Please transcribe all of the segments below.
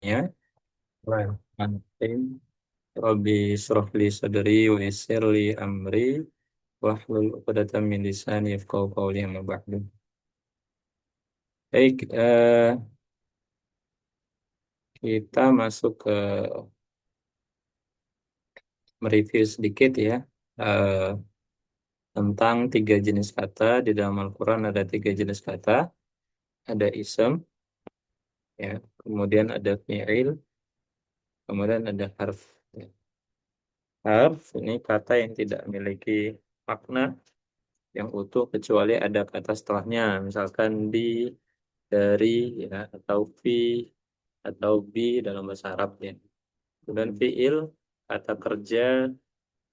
ya. Rahmatin Rabbi shrah li sadri wa yassir li amri wahlul 'uqdatam min lisani yafqahu qawli amma ba'du. Baik, kita masuk ke mereview sedikit ya, eh, tentang tiga jenis kata. Di dalam Al-Quran ada tiga jenis kata, ada ism, ya, kemudian ada fi'il, kemudian ada harf. Ya. Harf ini kata yang tidak memiliki makna yang utuh kecuali ada kata setelahnya, misalkan di, dari, ya, atau fi, atau bi dalam bahasa Arab ya. Kemudian fi'il, kata kerja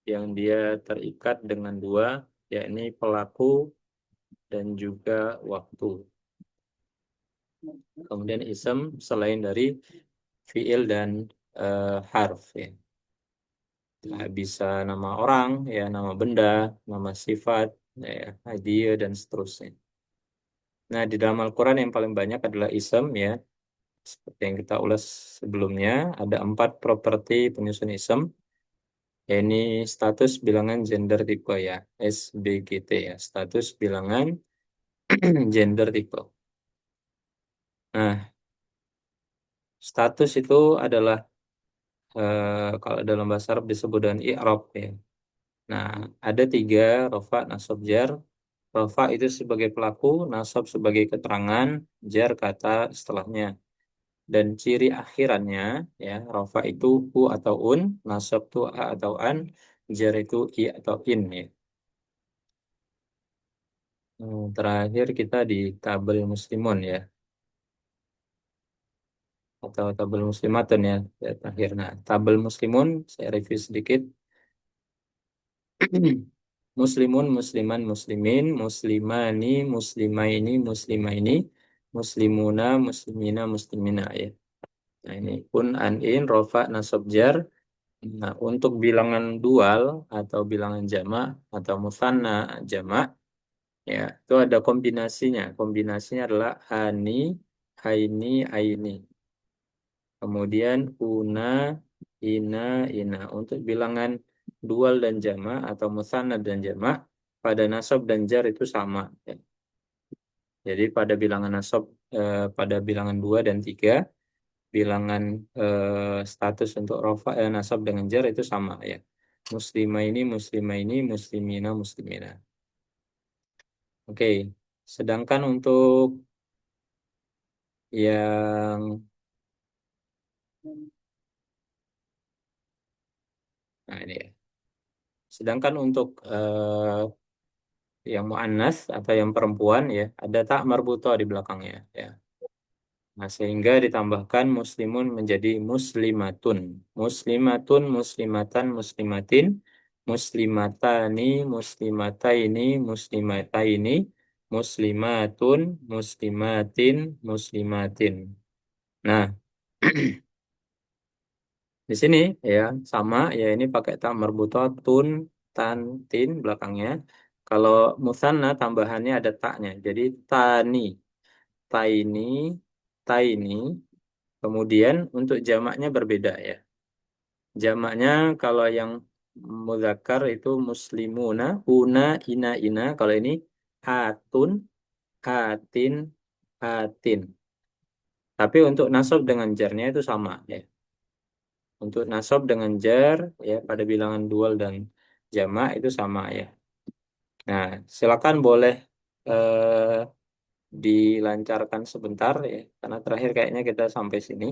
yang dia terikat dengan dua, yakni pelaku dan juga waktu. Kemudian isem selain dari fiil dan harf ya. Nah, bisa nama orang ya, nama benda, nama sifat, ya, hadiah dan seterusnya. Nah, di dalam Al-Quran yang paling banyak adalah isem ya. Seperti yang kita ulas sebelumnya, ada 4 properti penyusun isem. Ya, ini status bilangan gender tipe ya, SBGT ya, status bilangan gender tipe. Nah, status itu adalah kalau dalam bahasa Arab disebut dengan i'rab ya. Nah, ada 3, rofa, nasab, jar. Rofa itu sebagai pelaku, nasab sebagai keterangan, jar kata setelahnya. Dan ciri akhirannya ya, rofa itu hu atau un, nasab itu a atau an, jar itu i atau in ya. Terakhir kita di tabel muslimun ya, atau tabel muslimatun ya, terakhir. Nah, tabel muslimun saya review sedikit. Muslimun, musliman, muslimin, muslimani, muslimaini, muslimaini, muslimuna, muslimina, muslimina ya. Nah, ini pun an-in, rofa, nasab, jar. Nah, untuk bilangan dual atau bilangan jamak atau musanna jamak ya, itu ada kombinasinya. Kombinasinya adalah ani, haini, aini. Kemudian una, ina, ina. Untuk bilangan dual dan jamak atau musanna dan jamak pada nasab dan jar itu sama. Ya. Jadi pada bilangan nasab, pada bilangan 2 dan 3, bilangan status untuk rofa, nasab dengan jar itu sama ya. Muslimah ini, muslimina, muslimina. Oke. Sedangkan untuk yang, nah ini ya. Sedangkan untuk yang muannas atau yang perempuan ya, ada tak marbuto di belakangnya ya. Nah, sehingga ditambahkan muslimun menjadi muslimatun. Muslimatun, muslimatan, muslimatin, muslimatani, muslimataini, muslimataini, muslimatun, muslimatin, muslimatin. Nah, di sini ya sama ya, ini pakai ta marbutoh tun, tan, tin belakangnya. Kalau musanna tambahannya ada taknya. Jadi tani, taini, taini. Kemudian untuk jamaknya berbeda ya. Jamaknya kalau yang muzakkar itu muslimuna, una, ina, ina. Kalau ini atun, atin, atin. Tapi untuk nasab dengan jarnya itu sama ya. Untuk nasab dengan jar ya pada bilangan dual dan jamak itu sama ya. Nah, silakan boleh eh, dilancarkan sebentar ya, karena terakhir kayaknya kita sampai sini.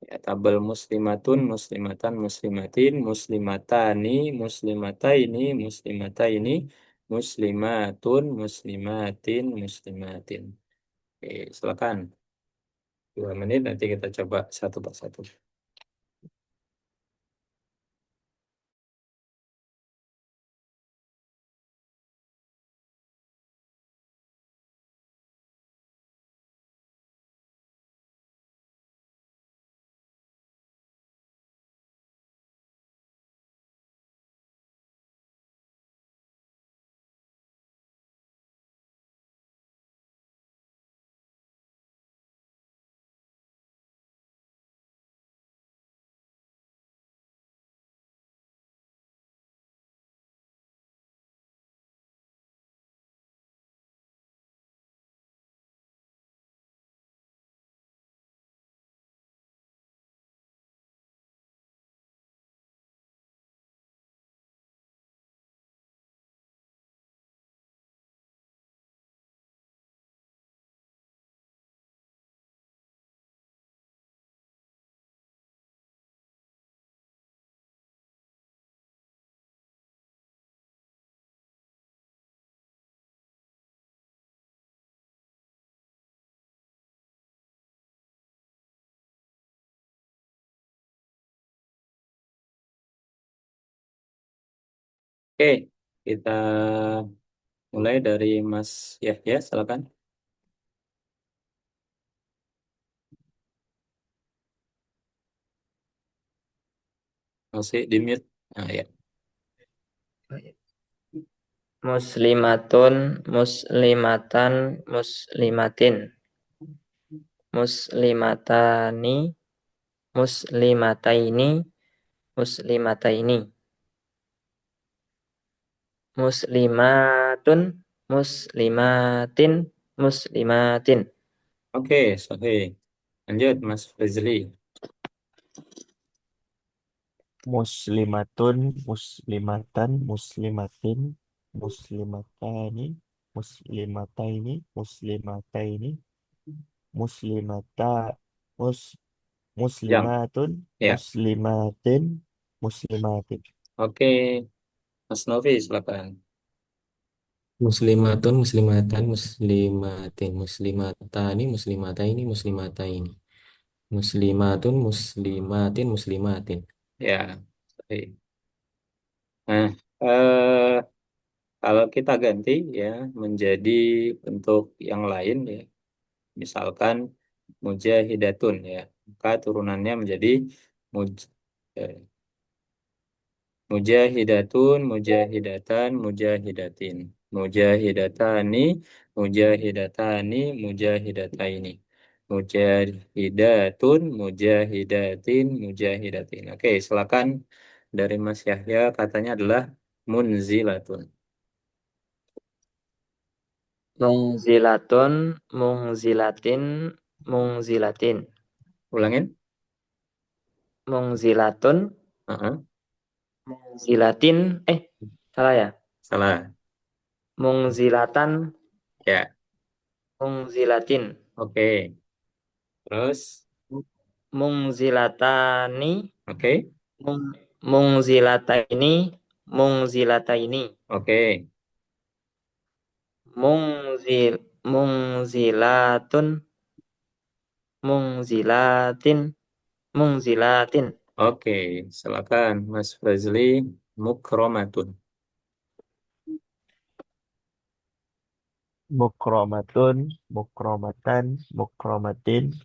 Ya, tabel muslimatun, muslimatan, muslimatin, muslimatani, muslimataini, muslimataini, muslimatun, muslimatin, muslimatin. Oke, silakan. 2 menit nanti kita coba satu persatu. Oke, kita mulai dari Mas Yahya, silakan. Masih di mute. Nah, ya. Muslimatun, muslimatan, muslimatin, muslimatani, muslimataini, muslimataini, muslimatun, muslimatin, muslimatin, Oke, sorry. Lanjut, Mas Fazli. Muslimatun, muslimatan, muslimatin, muslimatani, muslimataini, muslimataini, muslimata, mus, Jam. muslimatun, Ya. muslimatin, muslimatin. Oke, Mas Novi, silakan. Muslimatun, muslimatan, muslimatin, muslimatani, muslimataini, muslimataini. Muslimatun, muslimatin, muslimatin. Ya, sorry. Nah, eh, kalau kita ganti ya menjadi bentuk yang lain ya, misalkan mujahidatun ya, maka turunannya menjadi muj, eh, mujahidatun, mujahidatan, mujahidatin, mujahidatani, mujahidatani, mujahidataini, mujahidatun, mujahidatin, mujahidatin. Oke, silakan dari Mas Yahya katanya adalah munzilatun. mungzilatun, mungzilatin, mungzilatin, Ulangin. mungzilatun, Heeh, mungzilatin, salah ya, salah. mungzilatan, Ya, mungzilatin, oke. Terus, mungzilatani, oke, mungzilataini, mungzilataini, oke, mungzilatun, mungzilatin, mungzilatin, oke. Silakan Mas Fazli, mukromatun. Mukromatun, mukromatan, mukromatin,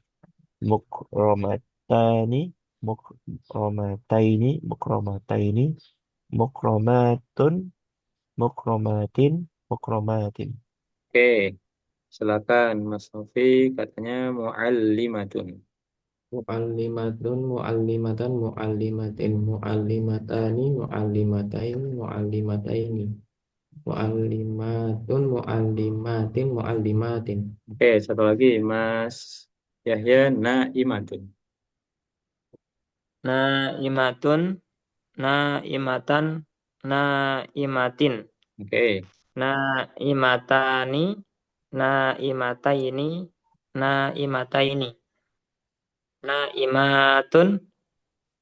mukromatani, mukromataini, mukromataini, mukromatun, mukromatin, mukromatin. Oke, silakan Mas Novi, katanya muallimatun. Mu'allimatun, mu'allimatan, mu'allimatin, mu'allimatani, mu'allimataini, mu'allimataini. Mu'allimatun, mu'allimatin, mu'allimatin. Oke, satu lagi Mas Yahya, naimatun. naimatun, naimatan, naimatin, Oke, naimatani, naimataini, naimataini, naimatun,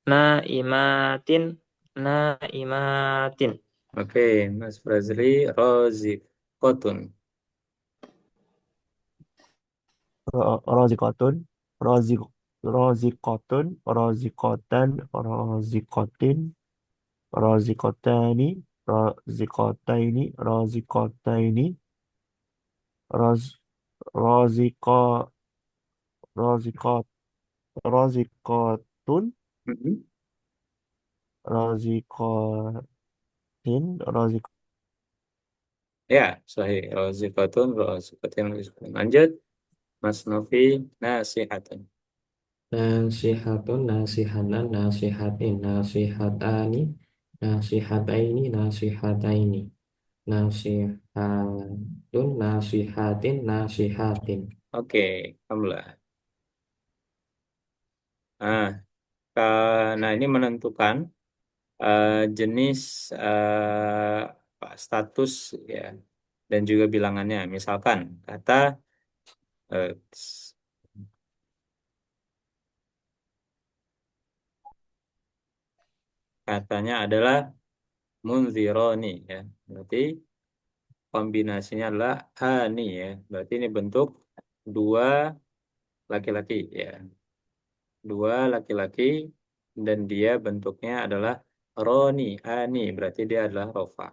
naimatin, naimatin, oke, Mas Fazli, rozikotun. Rozikotun, rozik, rozikotun, rozikotan, rozikotin, rozikotani, rozikotaini, rozikotaini, roz, roziko, rozikot, rozikotun, Mhm. rozikotin, rozik, Ya, sahih. Rozikotun, rozikotin, rozikotin. Lanjut, Mas Novi, nasihatun. Nasihatun, nasihatan, nasihatin, nasihatani, nasihataini, nasihataini. Nasihatun, nasihatin, nasihatin. Oke, alhamdulillah. Nah, nah ini menentukan jenis status ya dan juga bilangannya. Misalkan kata eh, katanya adalah munzironi ya. Berarti kombinasinya adalah ani ya. Berarti ini bentuk dua laki-laki ya. Dua laki-laki dan dia bentuknya adalah roni ani. Berarti dia adalah rofa.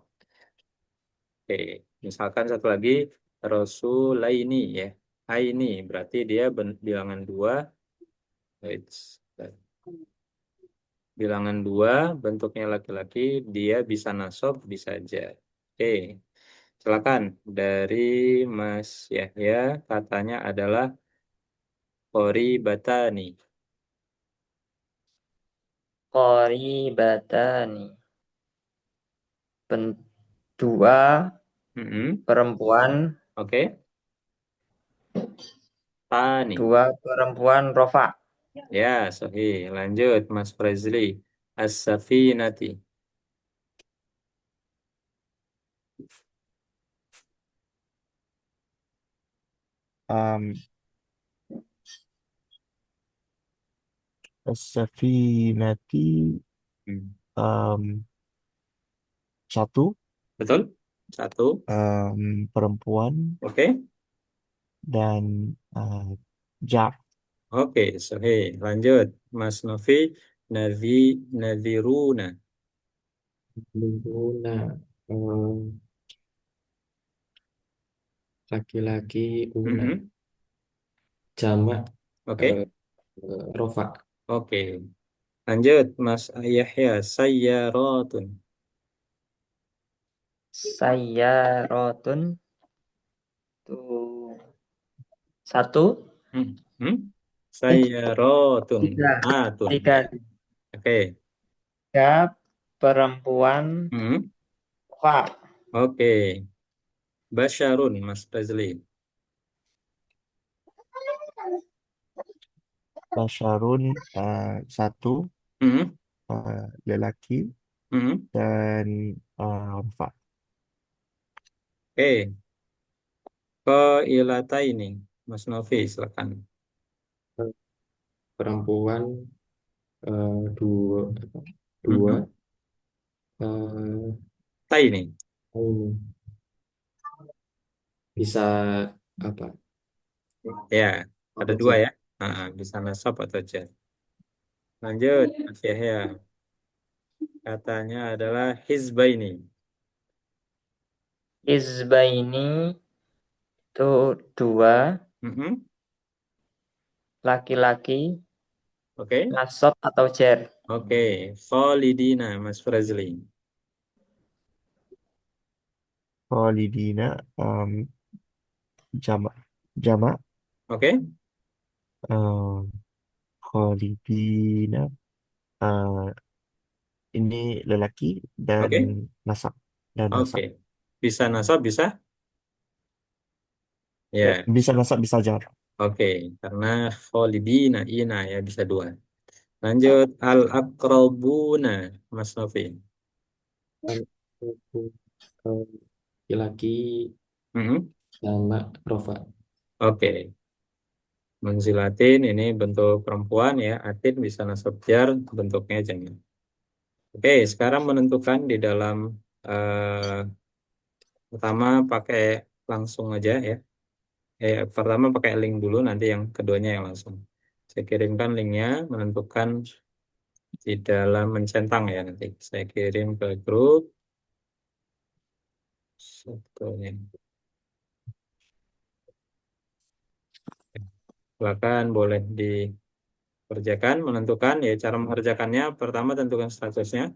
Oke, misalkan satu lagi Rasulaini ya. Aini berarti dia bilangan dua. It's- Bilangan dua, bentuknya laki-laki, dia bisa nasab, bisa aja. Oke, silakan dari Mas Yahya, katanya adalah Kori Batani. Qoribatani. Dua Mm-mm. perempuan, Oke, Tani. dua perempuan rofa. Ya, sahih. Lanjut, Mas Prezli. As-Safinati. Um, As-Safinati Hmm. um, satu Betul? Satu. perempuan Oke. dan jar Oke, sahih. Lanjut, Mas Novi. Navi, Naviruna. Lingkungan laki-laki una Mm-mm. jamak Oke. eh, rofa. Oke. Lanjut, Mas Yahya. Sayyaratun. Saya rotun tuh satu, Hmm. Hmm? eh Sayyaratun. tiga, Atun. tiga, Ya. Oke. tiga perempuan Hmm. rofa. Oke. Basyarun, Mas Fazli. Basyarun satu Hmm. lelaki Hmm. dan Rafa. Oke. Ke ilata ini, Mas Novi, silakan. Perempuan dua dua Hmm. eh, Ta ini. ini bisa apa? Ya, ada Apa dua aja? ya. Bisa nasab atau jar. Lanjut, Mas Yahya. Katanya adalah hizbaini. Hizbaini itu dua Hmm. laki-laki Oke. nasab atau jer. Oke. Khalidina, Mas Frazli. Khalidina jamak jamak Oke. um, Khalidina uh, ini lelaki dan Oke. nasab dan Oke. nasab. Bisa nasab, bisa? Ya. Bisa nasab bisa jar. Oke. Karena Khalidina, ina ya, bisa dua. Lanjut, al-aqrabuna, Mas Novi. Kan laki-laki Hmm. jamak rofa. Oke. Menzilatin ini bentuk perempuan ya. Atin bisa nasab jar, bentuknya jangan. Oke, sekarang menentukan di dalam pertama pakai langsung aja ya. Pertama pakai link dulu, nanti yang keduanya yang langsung. Saya kirimkan linknya, menentukan di dalam mencentang ya nanti. Saya kirim ke grup. Sebetulnya. Silakan boleh dikerjakan, menentukan ya cara mengerjakannya. Pertama tentukan statusnya.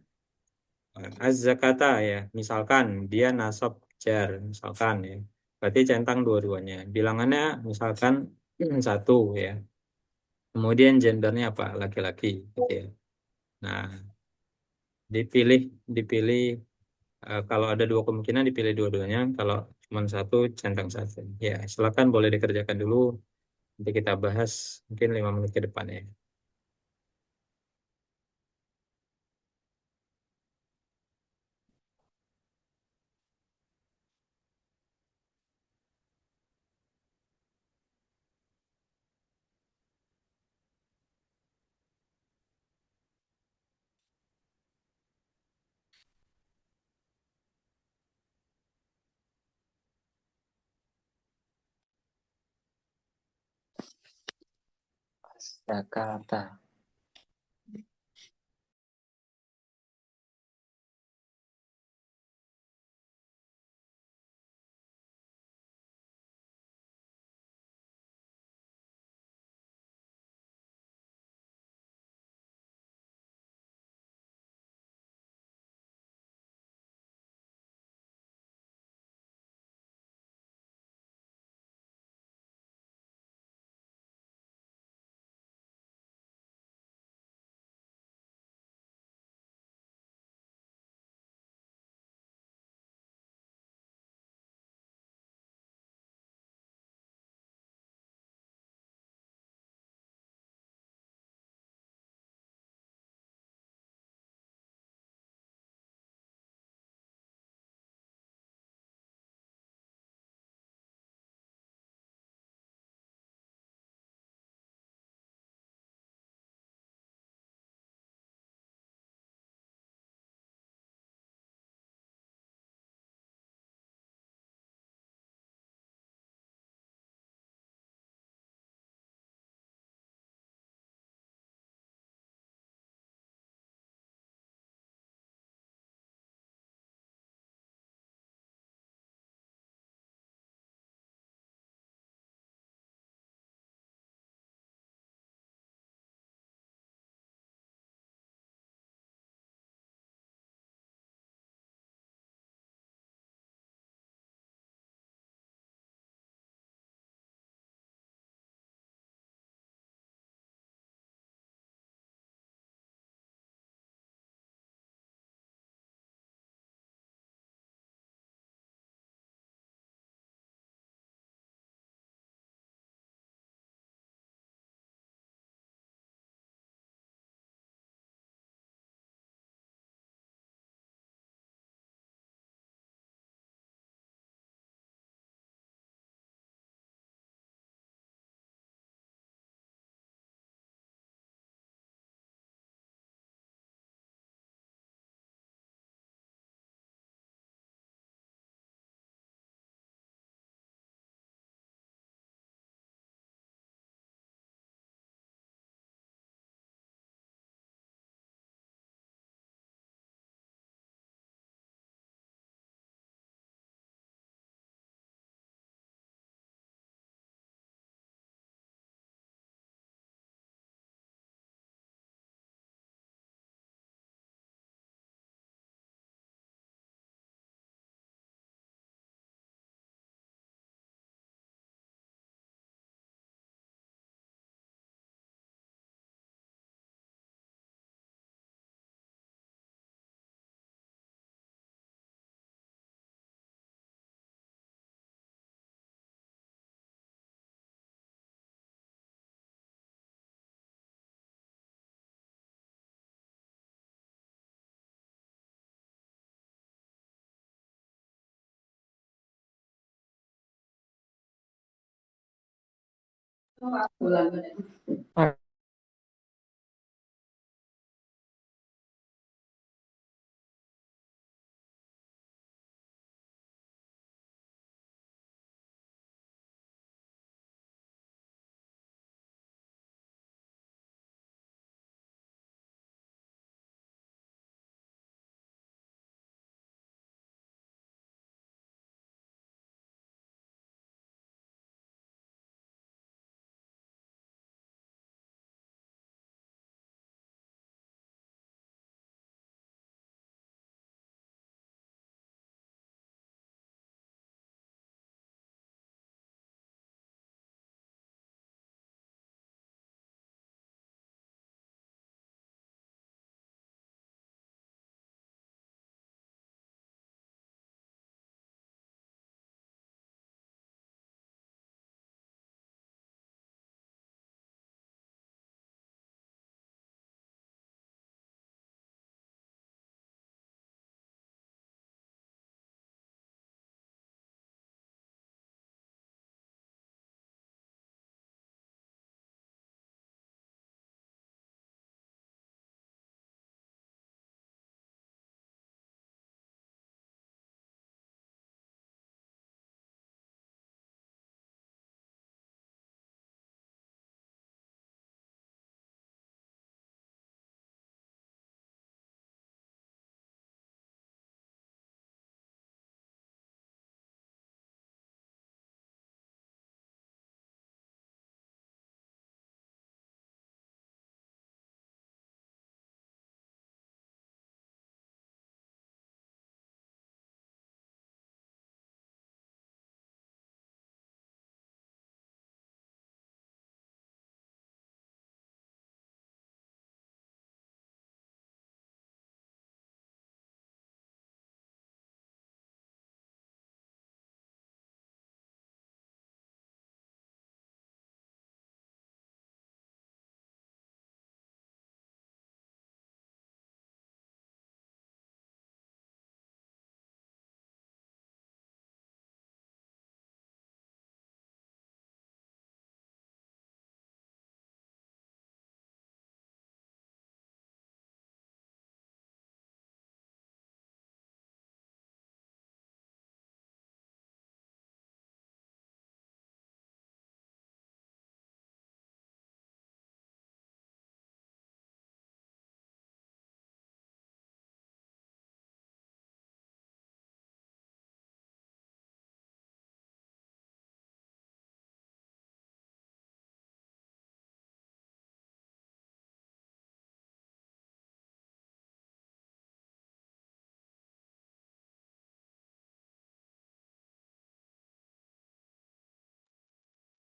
Az-zakata ya, misalkan dia nasab jar, misalkan ya. Berarti centang dua-duanya. Bilangannya misalkan satu ya. Kemudian gendernya apa? Laki-laki gitu ya. Nah, dipilih dipilih kalau ada dua kemungkinan dipilih dua-duanya. Kalau cuma satu centang satu. Ya, silakan boleh dikerjakan dulu. Nanti kita bahas mungkin 5 menit ke depan ya. Jakarta.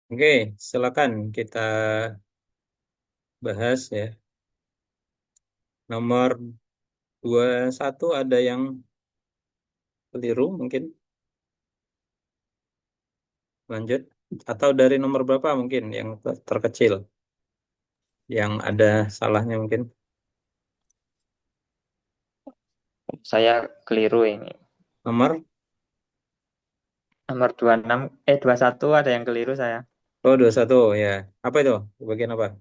Oke, silakan kita bahas ya. Nomor 21 ada yang keliru mungkin. Lanjut. Atau dari nomor berapa mungkin yang terkecil. Yang ada salahnya mungkin. Saya keliru ini. Nomor, Nomor 26, 21 ada yang keliru saya. oh 21 ya. Apa itu? Bagian apa?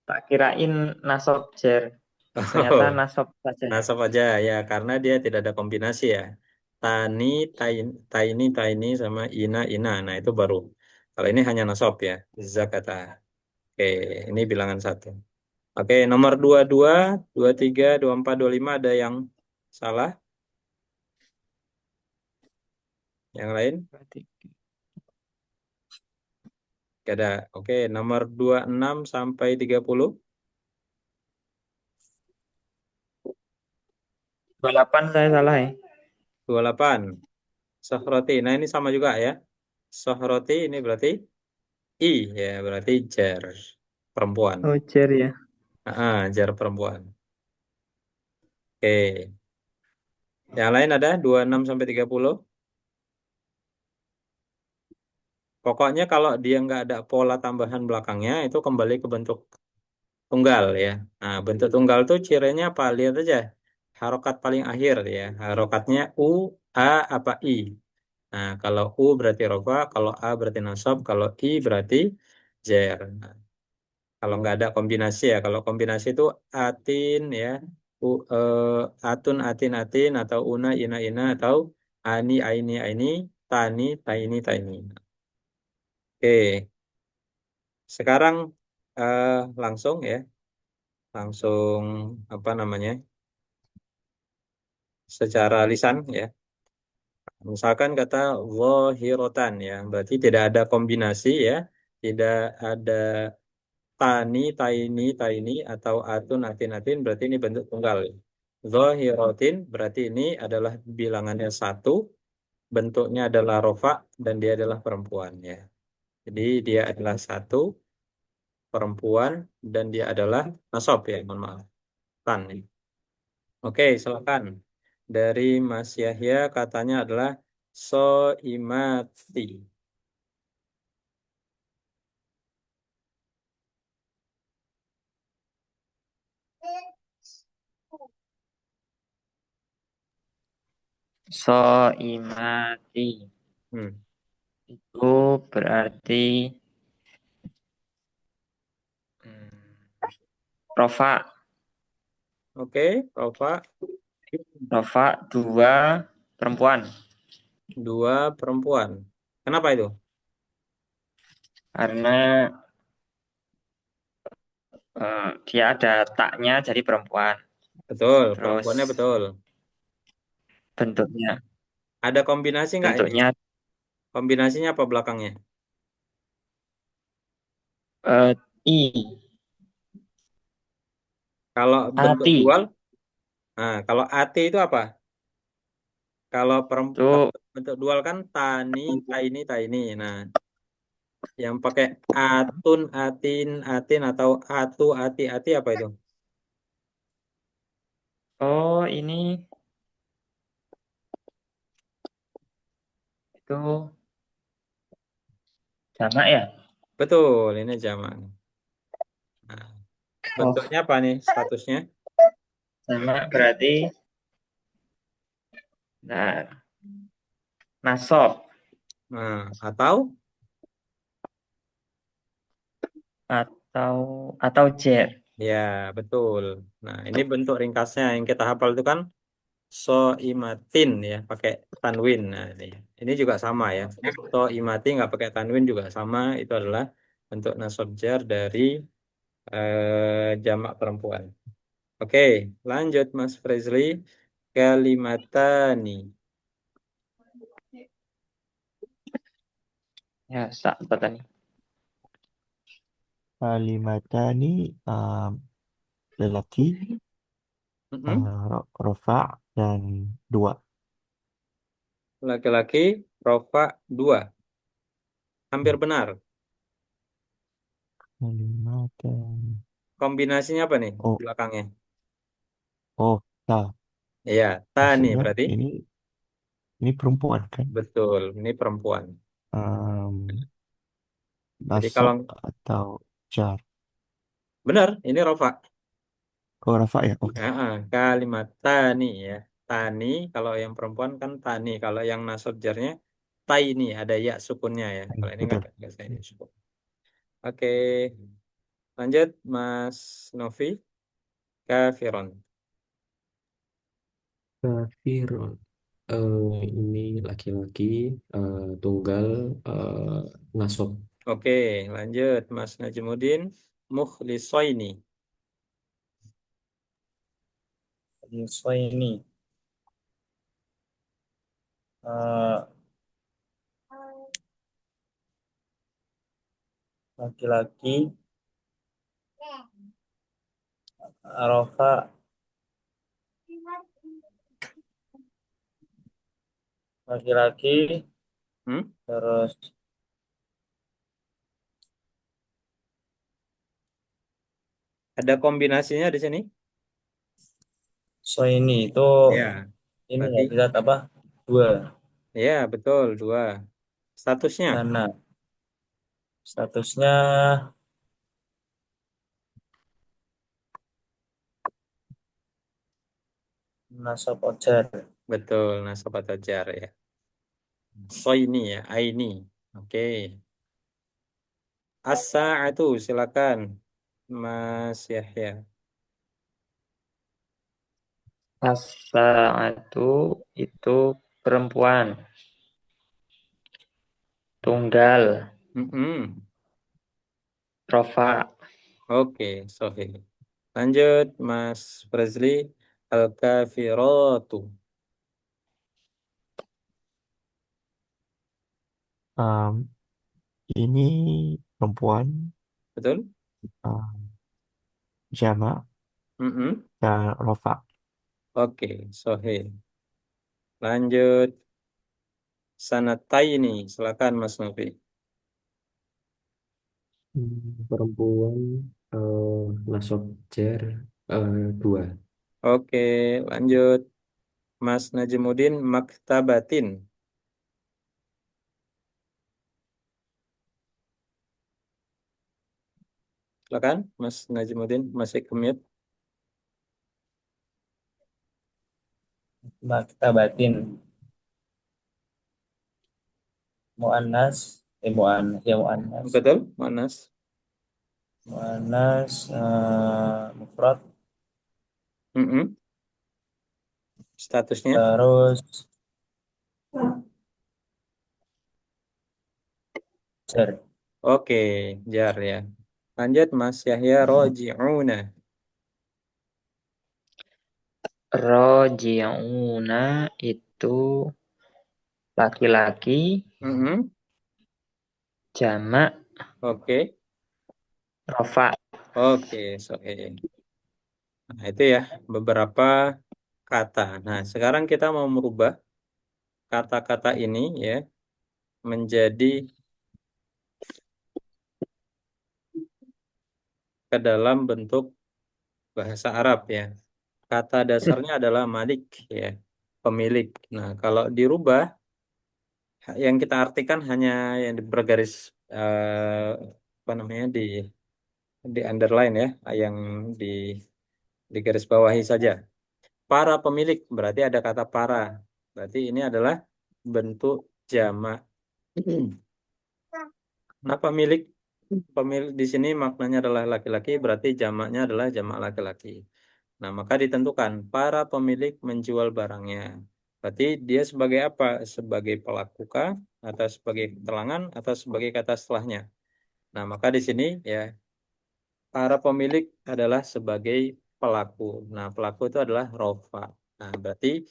Tak kirain nasab jer. Ternyata nasab saja. Nasab aja ya, karena dia tidak ada kombinasi ya. Tani, taini, taini sama ina, ina. Nah itu baru. Kalau ini hanya nasab ya. Zakata. Oke, ini bilangan satu. Oke, nomor 22, 23, 24, 25 ada yang salah. Yang lain? Berarti Gak ada. Oke, nomor 26 sampai 30. 28 saya salah ya. 28. Sohroti. Nah ini sama juga ya. Sohroti ini berarti I ya, berarti jar. Perempuan. Oh jer ya. Jar perempuan. Oke. Yang lain ada 26 sampai 30. Pokoknya kalau dia nggak ada pola tambahan belakangnya, itu kembali ke bentuk tunggal ya. Nah, bentuk tunggal tuh cirinya apa? Lihat aja. Harokat paling akhir ya. Harokatnya U, A, apa I. Nah, kalau U berarti rofa, kalau A berarti nasab, kalau I berarti jer. Nah, kalau nggak ada kombinasi ya, kalau kombinasi itu atin ya, atun, atin, atin, atau una, ina, ina, atau ani, aini, aini, tani, taini, taini. Oke, sekarang eh, langsung ya, langsung apa namanya, secara lisan ya. Misalkan kata zahirotan ya, berarti tidak ada kombinasi ya, tidak ada tani, taini, taini, atau atun, atin, atin, berarti ini bentuk tunggal. Zahirotin berarti ini adalah bilangannya satu, bentuknya adalah rofa, dan dia adalah perempuan ya. Jadi dia adalah satu, perempuan, dan dia adalah nasab ya, mohon maaf. Tan. Ya. Oke, silakan. Dari Mas Yahya katanya adalah soimati. Soimati Hmm. itu berarti rofa. Oke, Rofa, Rofa dua perempuan. dua perempuan. Kenapa itu? Karena dia ada taknya jadi perempuan. Betul, Terus perempuannya betul. bentuknya Ada kombinasi nggak ini? bentuknya Kombinasinya apa belakangnya? eh, I. Kalau bentuk Ati dual, nah kalau AT itu apa? Kalau kalau itu bentuk dual kan tani, taini, taini. Nah, yang pakai atun, atin, atin atau atu, ati, ati apa itu? oh ini itu jamak ya. Betul, ini zaman. Nah, Oh, bentuknya apa nih statusnya? jamak berarti nah nasab Nah, atau atau jer. ya betul. Nah, ini bentuk ringkasnya yang kita hafal itu kan so imatin ya, pakai tanwin. Nah, ini juga sama ya. So imati nggak pakai tanwin juga sama. Itu adalah bentuk nasab jar dari jamak perempuan. Oke, lanjut Mas Frizly. Kalimatani. Ya, sak apa tadi? Kalimatani lelaki, Mm-mm. rofa dan dua. Laki-laki, rofa dua. Hampir benar. Kalimatani. Kombinasinya apa nih Oh, belakangnya? oh, ta. Iya, tani Maksudnya berarti. ini perempuan kan? Betul, ini perempuan. Em, Jadi nasab kalau atau jar. benar, ini rofa. Oh, rafa ya? Oke. Kalimat tani ya. Tani, kalau yang perempuan kan tani. Kalau yang nasab jarnya taini, ada ya sukunnya ya. Kalau ini Betul. nggak saya ini sukun. Oke, lanjut Mas Novi. Kafiron. Kafirun. Ini laki-laki tunggal nasab. Oke, lanjut Mas Najmuddin. Mukhlisoini. So ini eh, laki-laki rofa laki-laki Hmm? terus Ada kombinasinya di sini? so ini itu Ya, ini ya berarti lihat apa dua ya betul dua. Statusnya sana statusnya nasab ojar. betul nasab atau jar ya. So ini ya, aini. Oke. As-sa'atu, silakan Mas Yahya. As-sa'atu itu perempuan. Tunggal. Mm-mm. Rofa. Oke, sahih. Lanjut, Mas Frazli. Al-kafiratu. Um, ini perempuan, Betul? jamak Mm-mm. dan rofa. Oke, sahih. Lanjut, sanataini. Silakan, Mas Novi. Perempuan nasab jar dua. Oke, lanjut. Mas Najimuddin, maktabatin. Silakan, Mas Najimuddin. Masih kemute. Maktabatin. Muannas. Muannas. Betul, Manas. Muannas. Mufrad. Mm-mm. Statusnya. Terus jar. Oke, jar ya. Lanjut, Mas Yahya, roji'una. Roji'una itu laki-laki, Mm-mm. jamak, Oke, rofa. oke, sorry. Nah, itu ya beberapa kata. Nah, sekarang kita mau merubah kata-kata ini ya menjadi ke dalam bentuk bahasa Arab ya. Kata dasarnya adalah malik ya, pemilik. Nah, kalau dirubah yang kita artikan hanya yang bergaris apa namanya di underline ya, yang di di garis bawahi saja. Para pemilik berarti ada kata para. Berarti ini adalah bentuk jamak. Nah, pemilik pemilik di sini maknanya adalah laki-laki, berarti jamaknya adalah jamak laki-laki. Nah, maka ditentukan para pemilik menjual barangnya. Berarti dia sebagai apa? Sebagai pelaku kah? Atau sebagai keterangan? Atau sebagai kata setelahnya? Nah, maka di sini ya para pemilik adalah sebagai pelaku. Nah, pelaku itu adalah rofa. Nah, berarti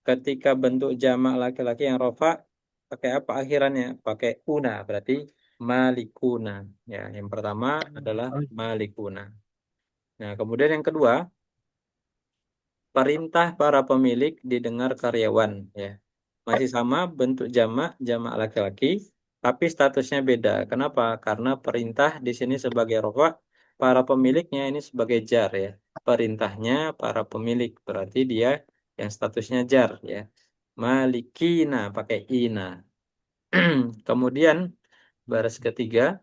ketika bentuk jamak laki-laki yang rofa, pakai apa akhirannya? Pakai una, berarti malikuna. Ya, yang pertama adalah malikuna. Nah, kemudian yang kedua, perintah para pemilik didengar karyawan. Ya, masih sama bentuk jamak, jamak laki-laki, tapi statusnya beda. Kenapa? Karena perintah di sini sebagai rofa, para pemiliknya ini sebagai jar ya. Perintahnya para pemilik, berarti dia yang statusnya jar ya. Malikina pakai ina. Kemudian baris ketiga,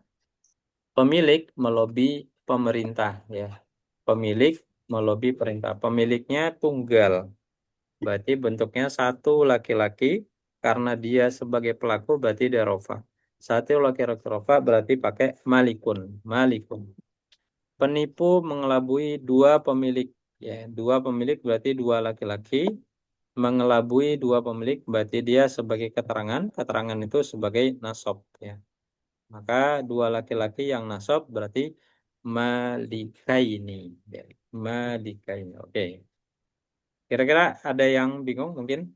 pemilik melobi pemerintah ya. Pemilik melobi perintah. Pemiliknya tunggal. Berarti bentuknya satu laki-laki karena dia sebagai pelaku berarti dia rofa. Satu laki-laki rofa berarti pakai malikun. Malikun. Penipu mengelabui dua pemilik. Ya, dua pemilik berarti dua laki-laki mengelabui dua pemilik berarti dia sebagai keterangan, keterangan itu sebagai nasab ya. Maka dua laki-laki yang nasab berarti malikaini ya. Malikaini. Oke. Kira-kira ada yang bingung mungkin?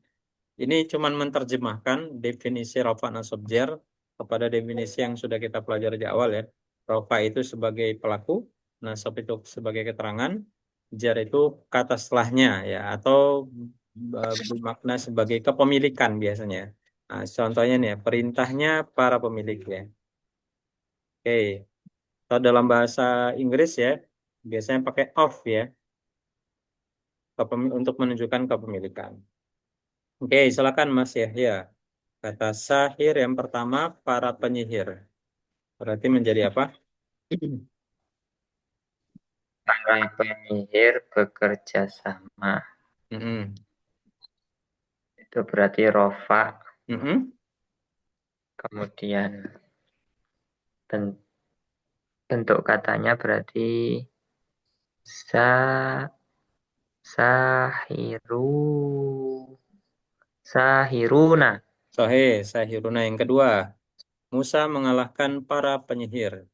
Ini cuman menerjemahkan definisi rafa nasab jar kepada definisi yang sudah kita pelajari di awal ya. Rafa itu sebagai pelaku, nasab itu sebagai keterangan, jar itu kata setelahnya ya atau bermakna sebagai kepemilikan biasanya. Nah, contohnya nih ya, perintahnya para pemilik ya. Oke, kalau dalam bahasa Inggris ya biasanya pakai of ya untuk menunjukkan kepemilikan. Oke, silakan Mas Yahya. Kata sahir yang pertama para penyihir. Berarti menjadi apa? Para penyihir bekerja sama. Mm-mm. Itu berarti rofa. Mm-mm. Kemudian bentuk katanya berarti sa sahiru sahiruna. Sahih, sahiruna yang kedua. Musa mengalahkan para penyihir.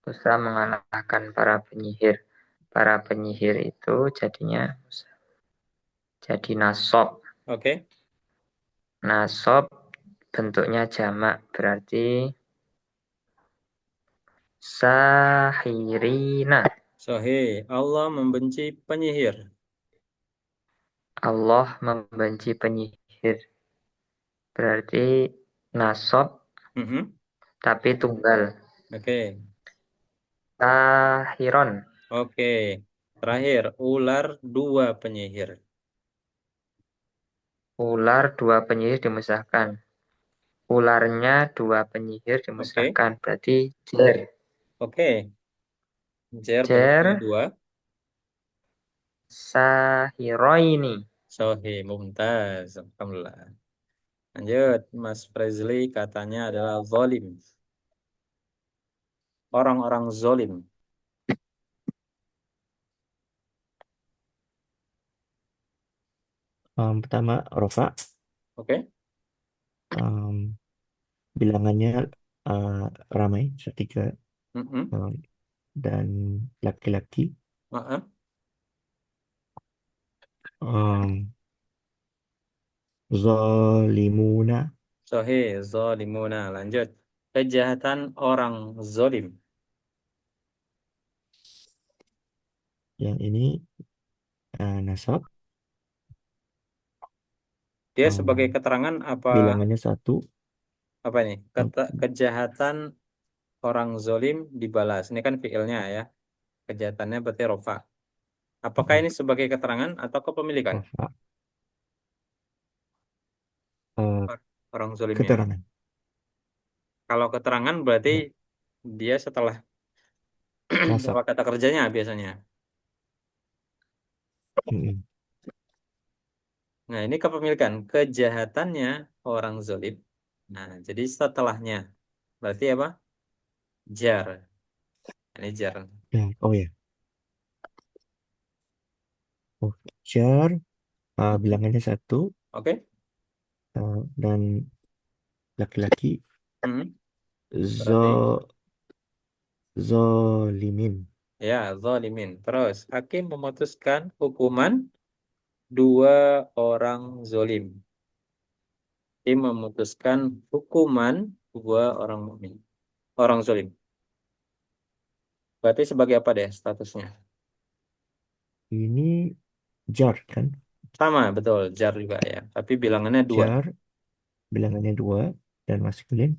Musa mengalahkan para penyihir. Para penyihir itu jadinya Musa. Jadi nasob. Oke, Nasob bentuknya jamak berarti sahirina. sahih. Allah membenci penyihir. Allah membenci penyihir. Berarti nasob Mhm. tapi tunggal. Oke, Sahiron. oke. Terakhir, ular dua penyihir. Ular dua penyihir dimusnahkan. Ularnya dua penyihir Oke, dimusnahkan. Berarti jer. oke. Jer bentuknya Jer dua. sahiroini. Sahih, mumtaz. Alhamdulillah. Lanjut, Mas Prezli katanya adalah zolim. Orang-orang zolim. Pertama, rofa. Oke? em, Bilangannya eh, ramai, setiga, Mm-mm. em, dan laki-laki. Maaf. Em, Zalimuna, Sahih, zolimuna. Lanjut. Kejahatan orang zolim. yang ini nasab. Dia sebagai Em, keterangan apa Bilangannya satu. apa ini? Kejahatan orang zolim dibalas. Ini kan fiilnya ya. Kejahatannya berarti rofa. Apakah Mm, ini sebagai keterangan atau kepemilikan? rofa. Eh, Orang zolimnya. Keterangan. Kalau keterangan berarti Ya, dia setelah nasab. apa kata kerjanya biasanya. Mm, Nah, ini kepemilikan. Kejahatannya orang zolim. Nah, jadi setelahnya. Berarti apa? Jar. Ini jar. Ya, oh ya. Oh, jar. Bilangannya satu, Oke? dan laki-laki. Hmm. Berarti Zo Zolimin. ya, zalimin. Terus, hakim memutuskan hukuman dua orang zolim. Hakim memutuskan hukuman dua orang mukmin. Orang zolim. Berarti sebagai apa deh statusnya? Ini jar kan? Sama, betul. Jar juga ya. Tapi bilangannya dua. Jar, bilangannya dua, dan maskulin.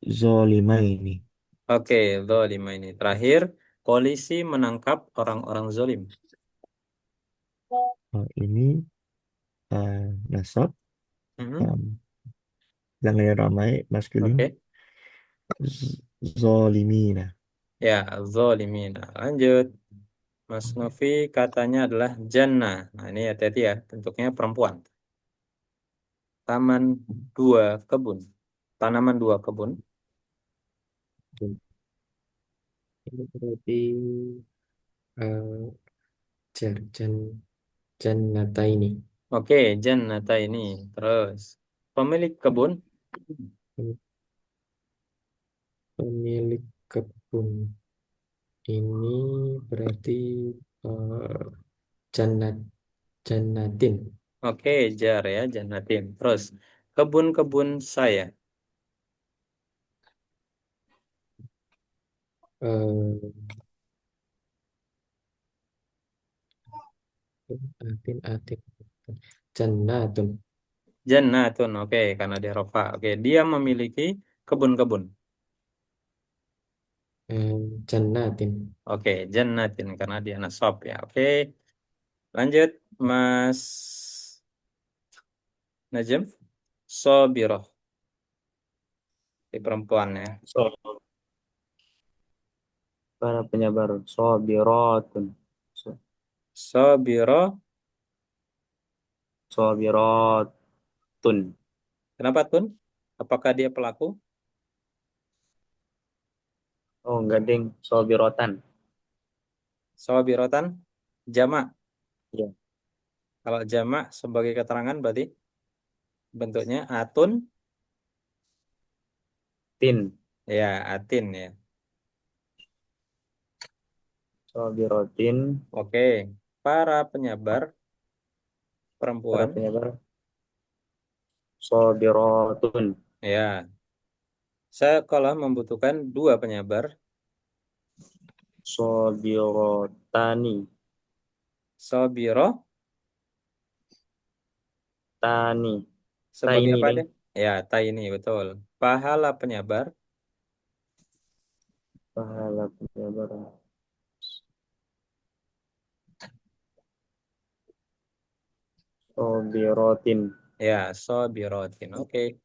Zolima ini. Oke, zalima ini. Terakhir, polisi menangkap orang-orang zolim. Ini nasab. Mhm. Um, Bilangannya ramai, maskulin. Oke. Zolimina. Ya, zalimin. Lanjut. Mas Novi katanya adalah jannah. Nah, ini hati-hati ya. Bentuknya perempuan. Taman dua kebun. Tanaman dua kebun. Ini berarti jar jannata ini. Oke, jannata ini. Terus, pemilik kebun. Pemilik kebun ini berarti eh, jannat jannatin. Oke, jar ya, jannatin. Terus, kebun-kebun saya. Eh, atin atin jannatun. Jannatun. Oke, karena dia rofa. Oke, dia memiliki kebun-kebun. Jannatin. Oke, jannatin karena dia nasab ya. Oke, lanjut Mas Najm. Sobiroh. Di perempuan ya. So, para penyabar. Sobirotun. Sobiroh. Sobirotun. Kenapa Tun? Apakah dia pelaku? Oh, enggak, ding. Sobirotan. Sawabirotan jamak. Ya. Kalau jamak sebagai keterangan berarti bentuknya atun, Tin. ya atin ya. Sobirotin. Oke, para penyabar Para perempuan, penyebar. Sobirotun. ya. Saya kalau membutuhkan dua penyabar, Sobirotani. sobiro Tani. sebagai Taini, apa ding. deh? Ya, taini betul. Pahala penyabar, Pahala penyebar. Sobirotin. ya sobirotin. Oke,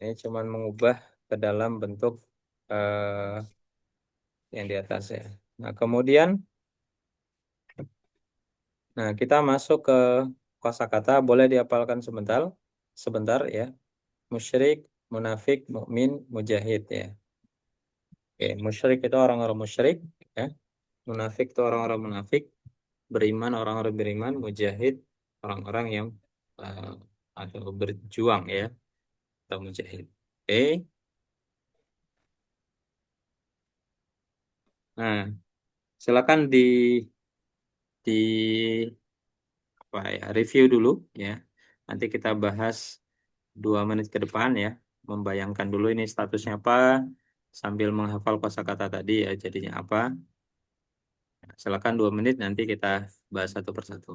ini cuman mengubah ke dalam bentuk yang di atas ya. Nah, kemudian, nah kita masuk ke kosakata. Boleh dihafalkan sebentar, sebentar ya. Musyrik, munafik, mukmin, mujahid ya. Oke, musyrik itu orang-orang musyrik, ya. Munafik itu orang-orang munafik, beriman orang-orang beriman, mujahid orang-orang yang eh, atau berjuang ya, atau mujahid. Oke, nah silakan di apa ya review dulu ya. Nanti kita bahas 2 menit ke depan ya, membayangkan dulu ini statusnya apa sambil menghafal kosakata tadi ya jadinya apa. Silakan 2 menit nanti kita bahas satu persatu.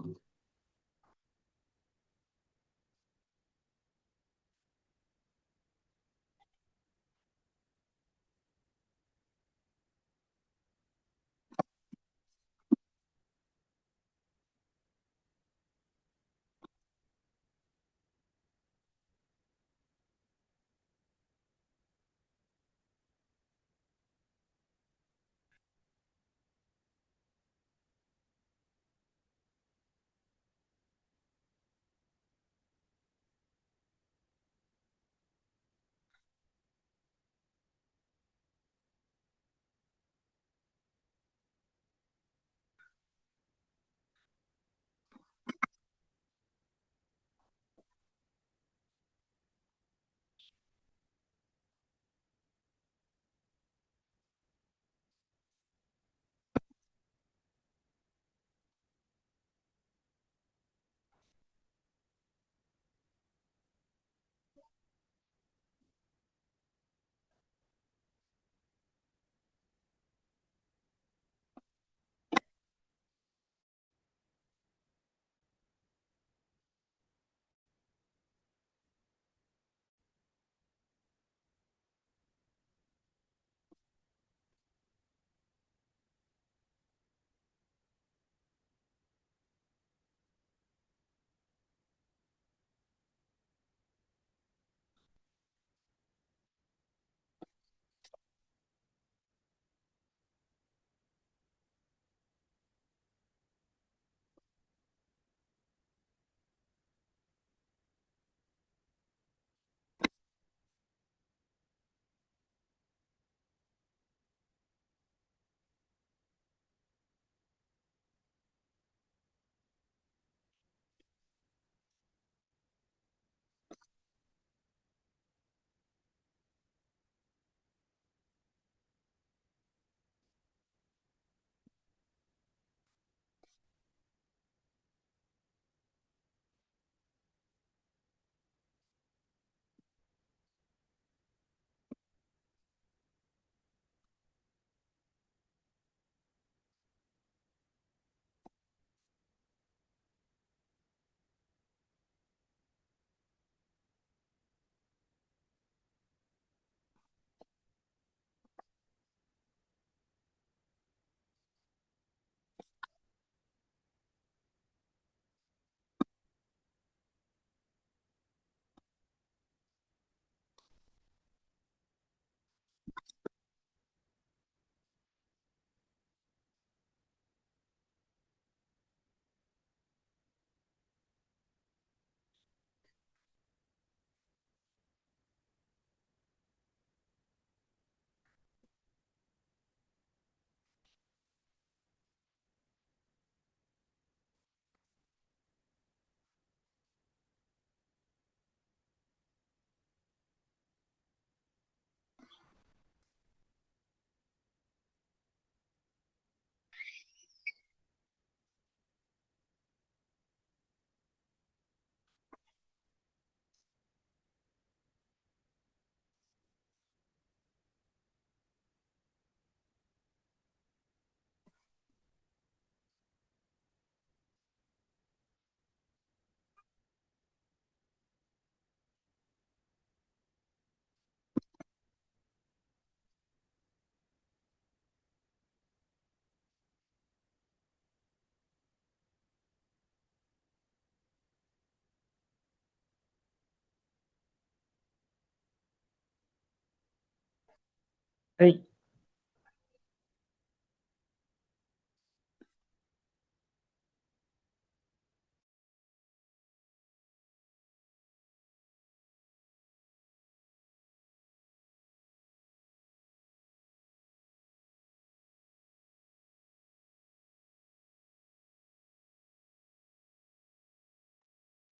Hei,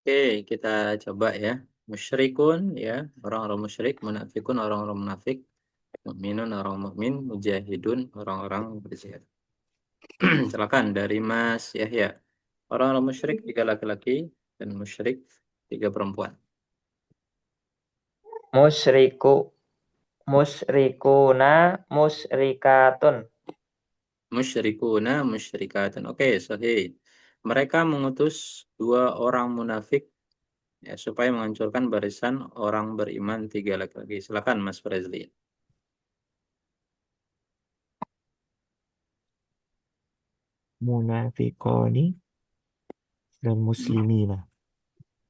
Oke, kita coba ya. Musyrikun ya, orang-orang musyrik, munafikun orang-orang munafik, mukminun orang mukmin, mujahidun orang-orang berjihad. Silakan dari Mas Yahya. Orang-orang musyrik tiga laki-laki dan musyrik tiga perempuan. musyriku, musyrikuna, musyrikatun. Musyrikuna musyrikatun. Oke, sahih. Mereka mengutus dua orang munafik ya, supaya menghancurkan barisan orang beriman tiga laki-laki. Silakan Mas Frazli. Munafikoni dan muslimina.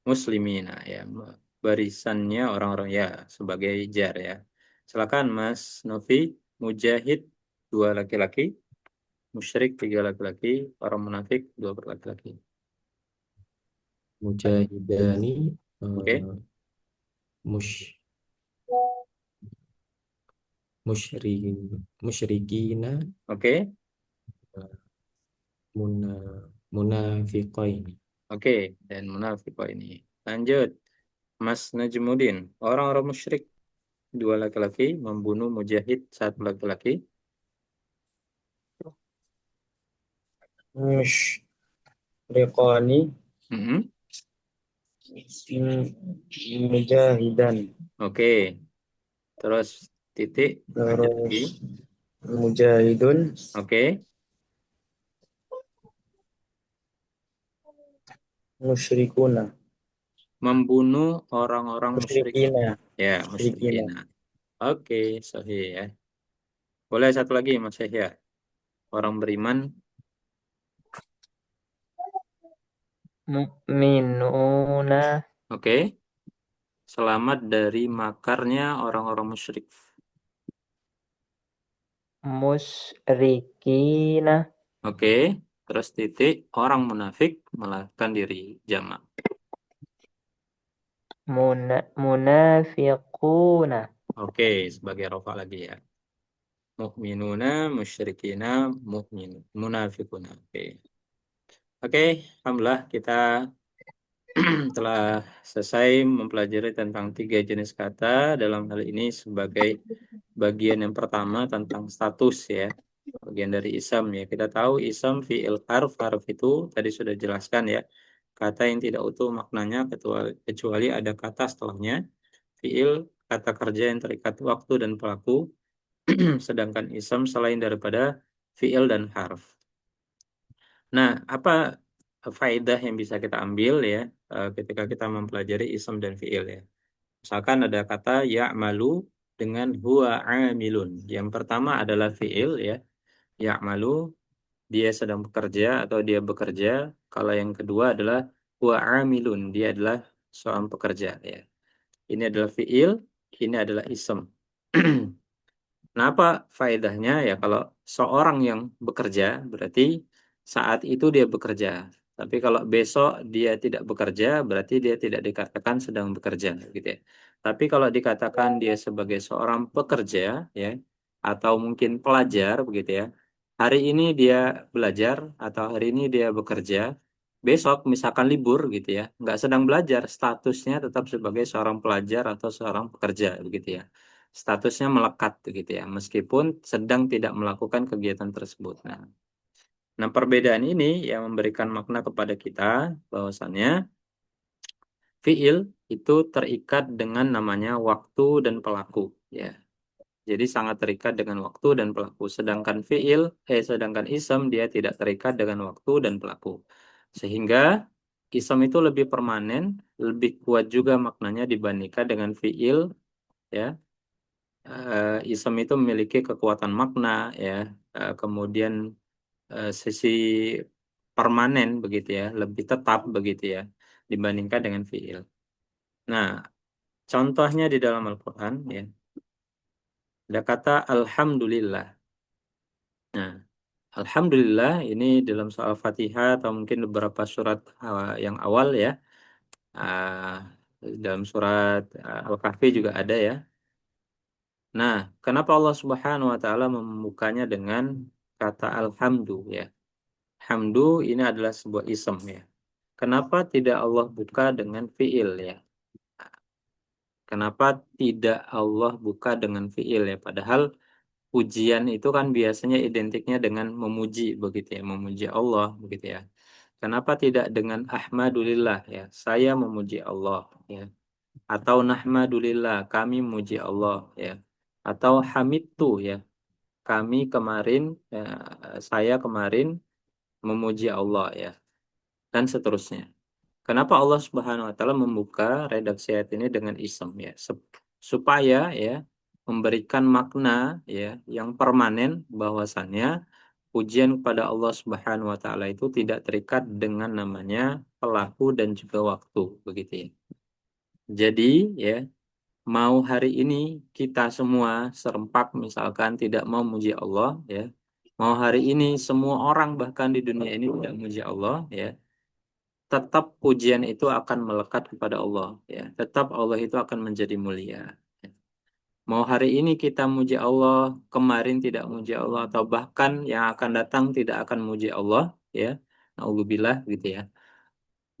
Muslimina ya, barisannya orang-orang ya sebagai jar ya. Silakan Mas Novi. Mujahid dua laki-laki, musyrik tiga laki-laki, orang munafik dua laki-laki. Mujahidani, Oke, eh, mush, musyri, musyrikina, oke, eh, muna, munafiqaini. oke. Dan munafik Pak ini. Lanjut, Mas Najmuddin. Orang-orang musyrik dua laki-laki membunuh mujahid satu laki-laki. Musyrikani Mm-mm. mujahidan. Oke, terus titik lanjut lagi. Terus mujahidun Oke, musyrikuna. membunuh orang-orang musyrik. Musyrikina. Ya, Musyrikina. musyrikin. Oke, sahih ya. Boleh satu lagi Mas Yahya. Orang beriman. Mukminuna, Oke. Selamat dari makarnya orang-orang musyrik. musyrikina, Oke. Terus titik orang munafik melarikan diri jamak. munafiquna. Oke, sebagai rofa lagi ya. Mukminuna, musyrikina, mukmin, munafikuna. Oke. Oke, alhamdulillah kita telah selesai mempelajari tentang tiga jenis kata dalam hal ini sebagai bagian yang pertama tentang status ya. Bagian dari isam ya. Kita tahu isam fi'il harf, harf itu tadi sudah jelaskan ya. Kata yang tidak utuh maknanya kecuali ada kata setelahnya. Fi'il kata kerja yang terikat waktu dan pelaku. Sedangkan isam selain daripada fi'il dan harf. Nah, apa faedah yang bisa kita ambil ya ketika kita mempelajari ism dan fi'il ya. Misalkan ada kata ya'malu dengan huwa amilun. Yang pertama adalah fi'il ya. Ya'malu dia sedang bekerja atau dia bekerja. Kalau yang kedua adalah huwa amilun, dia adalah seorang pekerja ya. Ini adalah fi'il, ini adalah ism. Nah, apa faedahnya ya kalau seorang yang bekerja berarti saat itu dia bekerja. Tapi kalau besok dia tidak bekerja berarti dia tidak dikatakan sedang bekerja gitu ya. Tapi kalau dikatakan dia sebagai seorang pekerja ya atau mungkin pelajar begitu ya. Hari ini dia belajar atau hari ini dia bekerja. Besok misalkan libur gitu ya, nggak sedang belajar, statusnya tetap sebagai seorang pelajar atau seorang pekerja begitu ya, statusnya melekat gitu ya, meskipun sedang tidak melakukan kegiatan tersebut. Nah, perbedaan ini yang memberikan makna kepada kita bahwasannya fiil itu terikat dengan namanya waktu dan pelaku ya. Jadi sangat terikat dengan waktu dan pelaku. Sedangkan isem dia tidak terikat dengan waktu dan pelaku. Sehingga isem itu lebih permanen, lebih kuat juga maknanya dibandingkan dengan fiil ya. Isem itu memiliki kekuatan makna ya, kemudian sisi permanen begitu ya, lebih tetap begitu ya dibandingkan dengan fiil. Nah, contohnya di dalam Al-Qur'an ya, ada kata alhamdulillah. Nah, alhamdulillah ini dalam surah Al-Fatihah atau mungkin beberapa surat yang awal ya. Dalam surat Al-Kahfi juga ada ya. Nah, kenapa Allah Subhanahu wa taala membukanya dengan kata alhamdu ya? Hamdu ini adalah sebuah isem ya. Kenapa tidak Allah buka dengan fiil ya? Kenapa tidak Allah buka dengan fiil ya? Padahal pujian itu kan biasanya identiknya dengan memuji begitu ya, memuji Allah begitu ya. Kenapa tidak dengan ahmadulillah ya? Saya memuji Allah ya. Atau nahmadulillah, kami memuji Allah ya. Atau hamidtu ya. Kami kemarin saya kemarin memuji Allah ya, dan seterusnya. Kenapa Allah Subhanahu wa taala membuka redaksi ayat ini dengan isem ya? Supaya ya memberikan makna ya yang permanen bahwasannya pujian kepada Allah Subhanahu wa taala itu tidak terikat dengan namanya pelaku dan juga waktu begitu ya. Jadi ya mau hari ini kita semua serempak misalkan tidak mau muji Allah ya. Mau hari ini semua orang bahkan di dunia ini tidak muji Allah ya, tetap pujian itu akan melekat kepada Allah ya. Tetap Allah itu akan menjadi mulia. Mau hari ini kita muji Allah, kemarin tidak muji Allah atau bahkan yang akan datang tidak akan muji Allah ya. Nauzubillah gitu ya.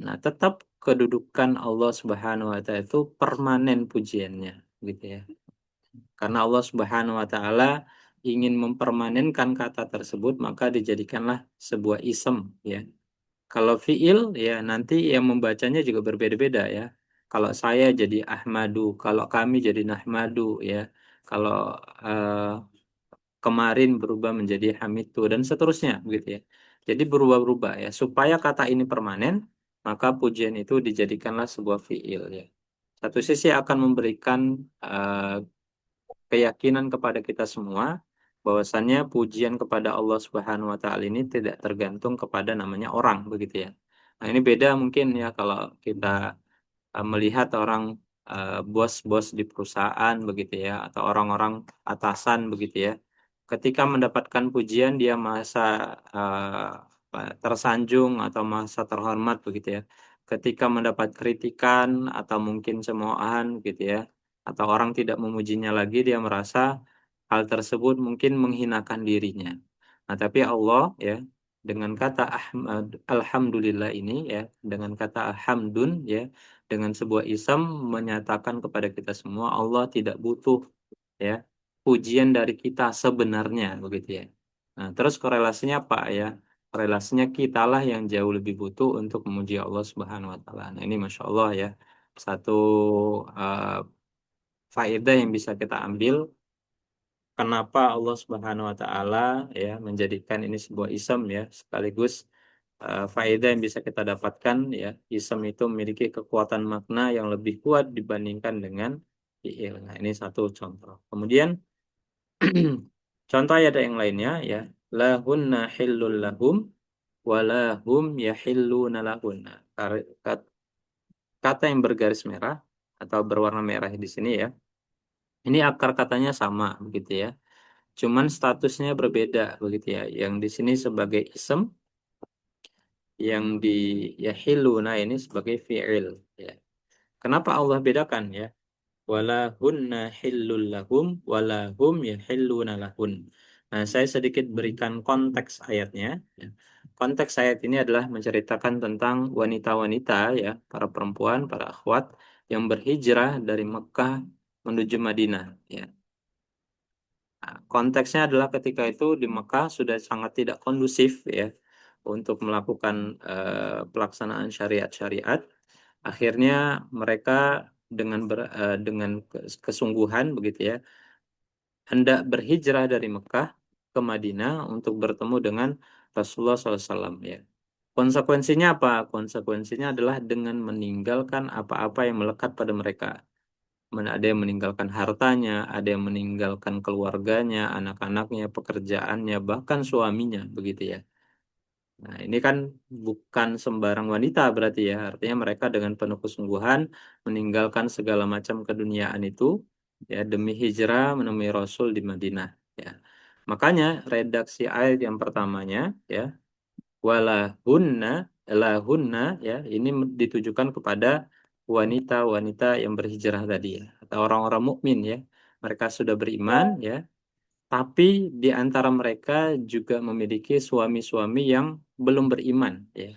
Nah, tetap kedudukan Allah Subhanahu wa taala itu permanen pujiannya gitu ya. Karena Allah Subhanahu wa taala ingin mempermanenkan kata tersebut, maka dijadikanlah sebuah isem ya. Kalau fiil ya nanti yang membacanya juga berbeda-beda ya. Kalau saya jadi Ahmadu, kalau kami jadi Nahmadu ya. Kalau eh, kemarin berubah menjadi Hamidu dan seterusnya begitu ya. Jadi berubah-ubah ya. Supaya kata ini permanen, maka pujian itu dijadikanlah sebuah fiil ya. Satu sisi akan memberikan eh, keyakinan kepada kita semua bahwasannya pujian kepada Allah Subhanahu wa taala ini tidak tergantung kepada namanya orang begitu ya. Nah, ini beda mungkin ya kalau kita melihat orang bos-bos di perusahaan begitu ya atau orang-orang atasan begitu ya. Ketika mendapatkan pujian dia merasa tersanjung atau merasa terhormat begitu ya. Ketika mendapat kritikan atau mungkin cemoohan gitu ya atau orang tidak memujinya lagi dia merasa hal tersebut mungkin menghinakan dirinya. Nah, tapi Allah ya dengan kata alhamdulillah ini ya dengan kata alhamdun ya dengan sebuah isam menyatakan kepada kita semua Allah tidak butuh ya pujian dari kita sebenarnya begitu ya. Nah, terus korelasinya apa ya? Korelasinya kitalah yang jauh lebih butuh untuk memuji Allah Subhanahu wa taala. Nah, ini Masya Allah ya. Satu uh, faedah yang bisa kita ambil kenapa Allah Subhanahu wa taala ya menjadikan ini sebuah isam ya sekaligus faedah yang bisa kita dapatkan ya isam itu memiliki kekuatan makna yang lebih kuat dibandingkan dengan fiil. Nah, ini satu contoh. Kemudian contoh ada yang lainnya ya lahunna hillul lahum walahum yahilluna lahunna. Kata yang bergaris merah atau berwarna merah di sini ya. Ini akar katanya sama begitu ya. Cuman statusnya berbeda begitu ya. Yang di sini sebagai isem, yang di yahilluna ini sebagai fi'il ya. Kenapa Allah bedakan ya? Walahunna hillul lahum walahum yahilluna lahun. Nah, saya sedikit berikan konteks ayatnya ya. Konteks ayat ini adalah menceritakan tentang wanita-wanita ya, para perempuan, para akhwat yang berhijrah dari Mekah menuju Madinah ya. Nah, konteksnya adalah ketika itu di Mekah sudah sangat tidak kondusif ya untuk melakukan pelaksanaan syariat-syariat. Akhirnya mereka dengan kesungguhan begitu ya hendak berhijrah dari Mekah ke Madinah untuk bertemu dengan Rasulullah SAW ya. Konsekuensinya apa? Konsekuensinya adalah dengan meninggalkan apa-apa yang melekat pada mereka. Ada yang meninggalkan hartanya, ada yang meninggalkan keluarganya, anak-anaknya, pekerjaannya, bahkan suaminya, begitu ya. Nah, ini kan bukan sembarang wanita berarti ya. Artinya mereka dengan penuh kesungguhan meninggalkan segala macam keduniaan itu ya demi hijrah menemui Rasul di Madinah ya. Makanya redaksi ayat yang pertamanya ya walahunna lahunna ya ini ditujukan kepada wanita-wanita yang berhijrah tadi ya atau orang-orang mukmin ya. Mereka sudah beriman ya, tapi di antara mereka juga memiliki suami-suami yang belum beriman ya.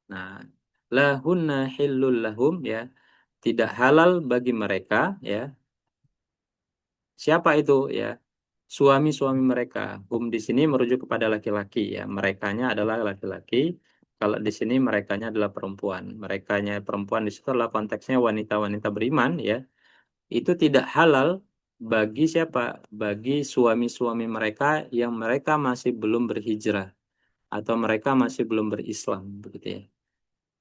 Nah, lahunna hillul lahum ya, tidak halal bagi mereka ya. Siapa itu ya? Suami-suami mereka. Hum di sini merujuk kepada laki-laki ya. Merekanya adalah laki-laki. Kalau di sini merekanya adalah perempuan. Merekanya perempuan di situ adalah konteksnya wanita-wanita beriman ya. Itu tidak halal bagi siapa? Bagi suami-suami mereka yang mereka masih belum berhijrah atau mereka masih belum berislam begitu ya.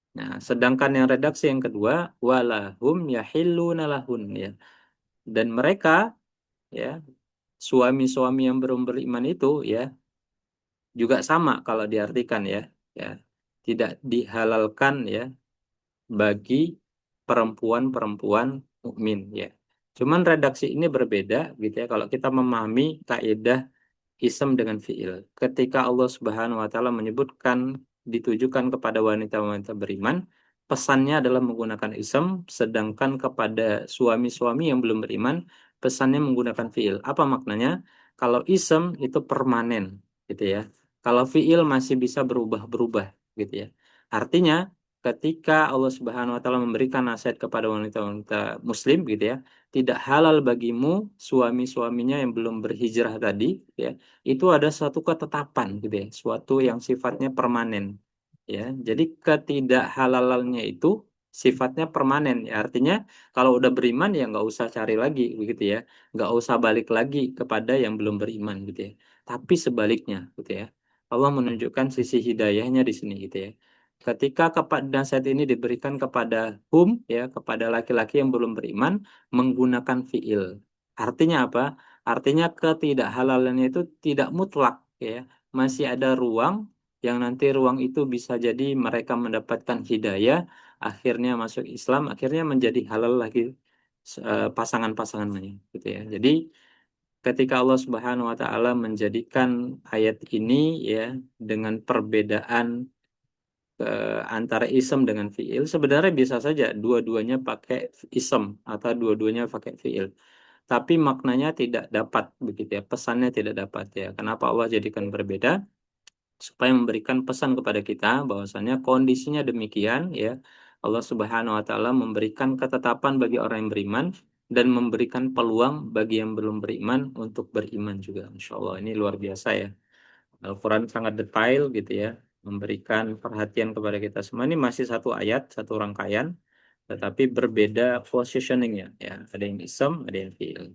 Nah, sedangkan yang redaksi yang kedua walahum yahilluna lahun ya. Dan mereka ya suami-suami yang belum beriman itu ya juga sama kalau diartikan ya ya tidak dihalalkan ya bagi perempuan-perempuan mukmin ya. Cuman redaksi ini berbeda gitu ya kalau kita memahami kaidah isem dengan fiil. Ketika Allah Subhanahu wa taala menyebutkan ditujukan kepada wanita-wanita beriman, pesannya adalah menggunakan isem, sedangkan kepada suami-suami yang belum beriman, pesannya menggunakan fiil. Apa maknanya? Kalau isem itu permanen, gitu ya. Kalau fiil masih bisa berubah-berubah, gitu ya. Artinya, ketika Allah Subhanahu wa taala memberikan nasihat kepada wanita-wanita muslim, gitu ya, tidak halal bagimu suami-suaminya yang belum berhijrah tadi, ya, itu ada suatu ketetapan gitu ya, suatu yang sifatnya permanen ya. Jadi ketidakhalalannya itu sifatnya permanen ya. Artinya kalau udah beriman ya nggak usah cari lagi begitu ya, nggak usah balik lagi kepada yang belum beriman gitu ya. Tapi sebaliknya gitu ya, Allah menunjukkan sisi hidayahnya di sini gitu ya. Ketika kepada nasihat ini diberikan kepada hum ya, kepada laki-laki yang belum beriman menggunakan fiil. Artinya apa? Artinya ketidakhalalannya itu tidak mutlak ya. Masih ada ruang yang nanti ruang itu bisa jadi mereka mendapatkan hidayah, akhirnya masuk Islam, akhirnya menjadi halal lagi pasangan-pasangannya gitu ya. Jadi ketika Allah Subhanahu wa taala menjadikan ayat ini ya dengan perbedaan antara isem dengan fiil, sebenarnya bisa saja dua-duanya pakai isem atau dua-duanya pakai fiil. Tapi maknanya tidak dapat begitu ya, pesannya tidak dapat ya. Kenapa Allah jadikan berbeda? Supaya memberikan pesan kepada kita bahwasanya kondisinya demikian ya. Allah Subhanahu wa taala memberikan ketetapan bagi orang yang beriman dan memberikan peluang bagi yang belum beriman untuk beriman juga. Insya Allah ini luar biasa ya. Al-Quran sangat detail gitu ya, memberikan perhatian kepada kita semua. Ini masih satu ayat, satu rangkaian, tetapi berbeda positioningnya ya. Ada yang isem, ada yang fiil.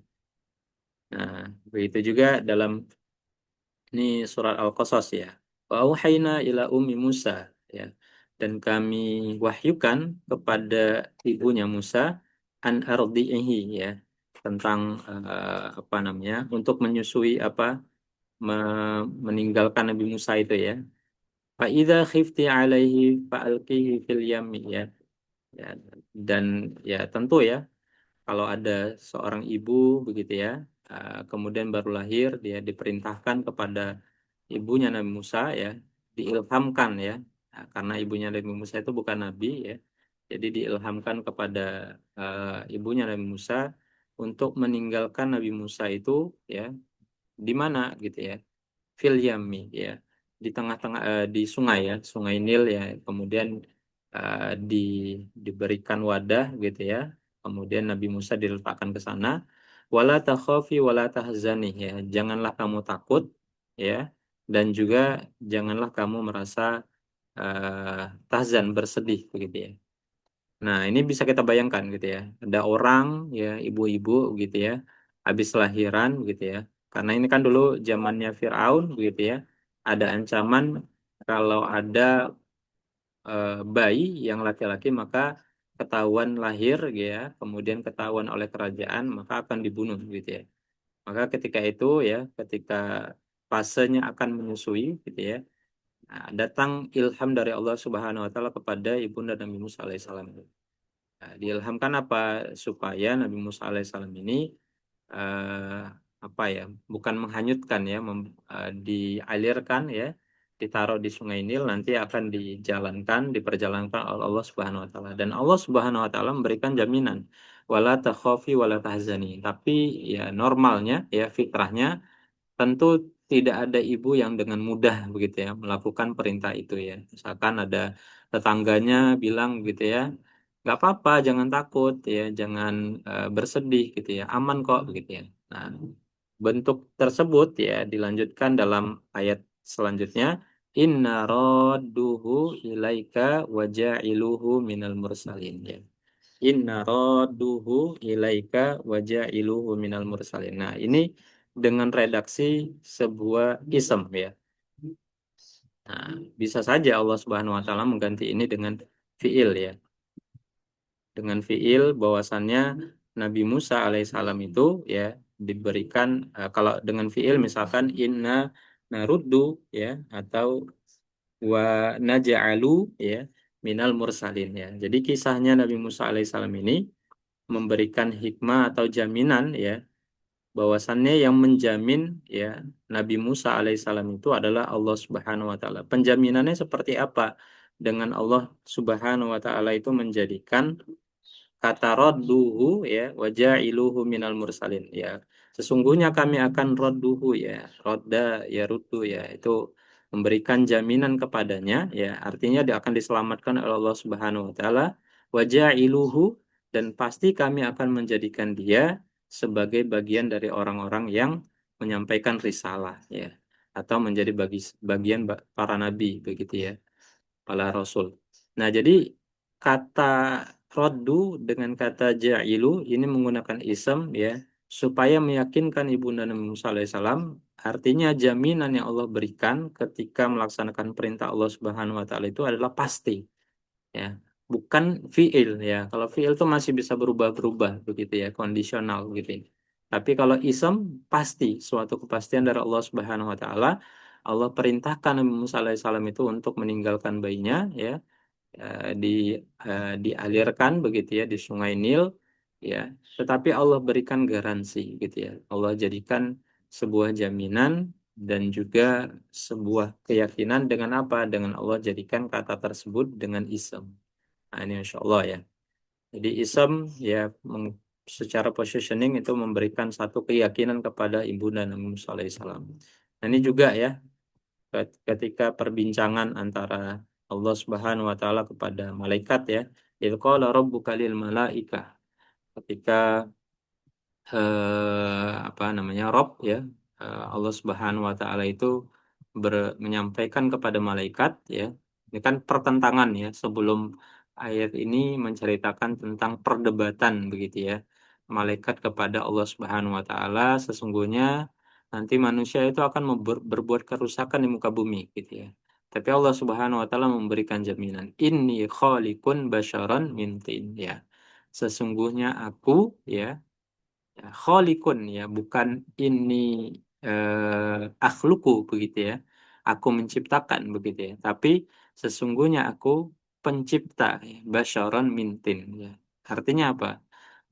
Nah, begitu juga dalam ini surat Al-Qasas ya. Wa auhayna ila ummi Musa ya. Dan kami wahyukan kepada ibunya Musa an ardi'ihi ya tentang apa namanya untuk menyusui apa meninggalkan Nabi Musa itu ya. Fa idza khifti alaihi fa'alqihi fil yammi ya. Ya, dan ya tentu ya kalau ada seorang ibu begitu ya, kemudian baru lahir, dia diperintahkan kepada ibunya Nabi Musa ya, diilhamkan ya, karena ibunya Nabi Musa itu bukan nabi ya, jadi diilhamkan kepada ibunya Nabi Musa untuk meninggalkan Nabi Musa itu ya, di mana gitu ya, fil yammi ya, di tengah-tengah di sungai ya, sungai Nil ya, kemudian di diberikan wadah gitu ya, kemudian Nabi Musa diletakkan ke sana, wala takhafi wala tahzani ya, janganlah kamu takut ya, dan juga janganlah kamu merasa tahzan bersedih begitu ya. Nah, ini bisa kita bayangkan gitu ya. Ada orang ya, ibu-ibu gitu ya, habis lahiran gitu ya. Karena ini kan dulu zamannya Firaun gitu ya. Ada ancaman kalau ada bayi yang laki-laki maka ketahuan lahir gitu ya, kemudian ketahuan oleh kerajaan maka akan dibunuh gitu ya. Maka ketika itu ya, ketika fasenya akan menyusui gitu ya. Nah, datang ilham dari Allah Subhanahu wa taala kepada ibunda Nabi Musa alaihissalam. Nah, diilhamkan apa? Supaya Nabi Musa alaihissalam ini eh, apa ya, bukan menghanyutkan ya, dialirkan ya, ditaruh di Sungai Nil, nanti akan dijalankan, diperjalankan oleh Allah Subhanahu wa taala. Dan Allah Subhanahu wa taala memberikan jaminan wala takhafi wala tahzani. Tapi ya normalnya ya fitrahnya tentu tidak ada ibu yang dengan mudah begitu ya melakukan perintah itu ya. Misalkan ada tetangganya bilang gitu ya, nggak apa-apa, jangan takut ya, jangan bersedih gitu ya, aman kok begitu ya. Nah, bentuk tersebut ya dilanjutkan dalam ayat selanjutnya, Inna radduhu ilaika wa ja'iluhu minal mursalin ya. Inna radduhu ilaika wa ja'iluhu minal mursalin. Nah, ini dengan redaksi sebuah ism ya. Nah, bisa saja Allah Subhanahu wa taala mengganti ini dengan fiil ya. Dengan fiil bahwasannya Nabi Musa alaihissalam itu ya diberikan kalau dengan fiil misalkan inna naruddu ya atau wa naj'alu ya minal mursalin ya. Jadi kisahnya Nabi Musa alaihissalam ini memberikan hikmah atau jaminan ya bahwasannya yang menjamin ya Nabi Musa alaihissalam itu adalah Allah Subhanahu wa taala. Penjaminannya seperti apa? Dengan Allah Subhanahu wa taala itu menjadikan kata rodduhu ya wajailuhu minal mursalin ya, sesungguhnya kami akan rodduhu ya, rodda ya ruddu ya, itu memberikan jaminan kepadanya ya, artinya dia akan diselamatkan oleh Allah Subhanahu wa taala, wajailuhu, dan pasti kami akan menjadikan dia sebagai bagian dari orang-orang yang menyampaikan risalah ya, atau menjadi bagian para nabi begitu ya, para rasul. Nah, jadi kata roddu dengan kata ja'ilu ini menggunakan ism ya, supaya meyakinkan ibunda Nabi Musa alaihissalam, artinya jaminan yang Allah berikan ketika melaksanakan perintah Allah Subhanahu wa taala itu adalah pasti ya, bukan fiil ya. Kalau fiil itu masih bisa berubah-berubah begitu ya, kondisional gitu ya. Tapi kalau ism pasti, suatu kepastian dari Allah Subhanahu wa taala. Allah perintahkan Nabi Musa alaihissalam itu untuk meninggalkan bayinya ya, eh, di dialirkan begitu ya di Sungai Nil ya, tetapi Allah berikan garansi gitu ya, Allah jadikan sebuah jaminan dan juga sebuah keyakinan dengan apa, dengan Allah jadikan kata tersebut dengan ism. Nah, ini Masya Allah ya, jadi ism ya secara positioning itu memberikan satu keyakinan kepada ibunda Nabi Musa alaihissalam. Nah, ini juga ya ketika perbincangan antara Allah Subhanahu wa taala kepada malaikat ya, idz qala rabbuka lil malaikah, ketika apa namanya Rob ya, Allah Subhanahu wa taala itu menyampaikan kepada malaikat ya, ini kan pertentangan ya, sebelum ayat ini menceritakan tentang perdebatan begitu ya, malaikat kepada Allah Subhanahu wa taala, sesungguhnya nanti manusia itu akan berbuat kerusakan di muka bumi gitu ya. Tapi Allah Subhanahu wa taala memberikan jaminan, inni khaliqun basyaran min tin ya. Sesungguhnya aku ya, ya, kholikun ya, bukan ini akhluku begitu ya, aku menciptakan begitu ya, tapi sesungguhnya aku pencipta ya, basyaron mintin ya. Artinya apa?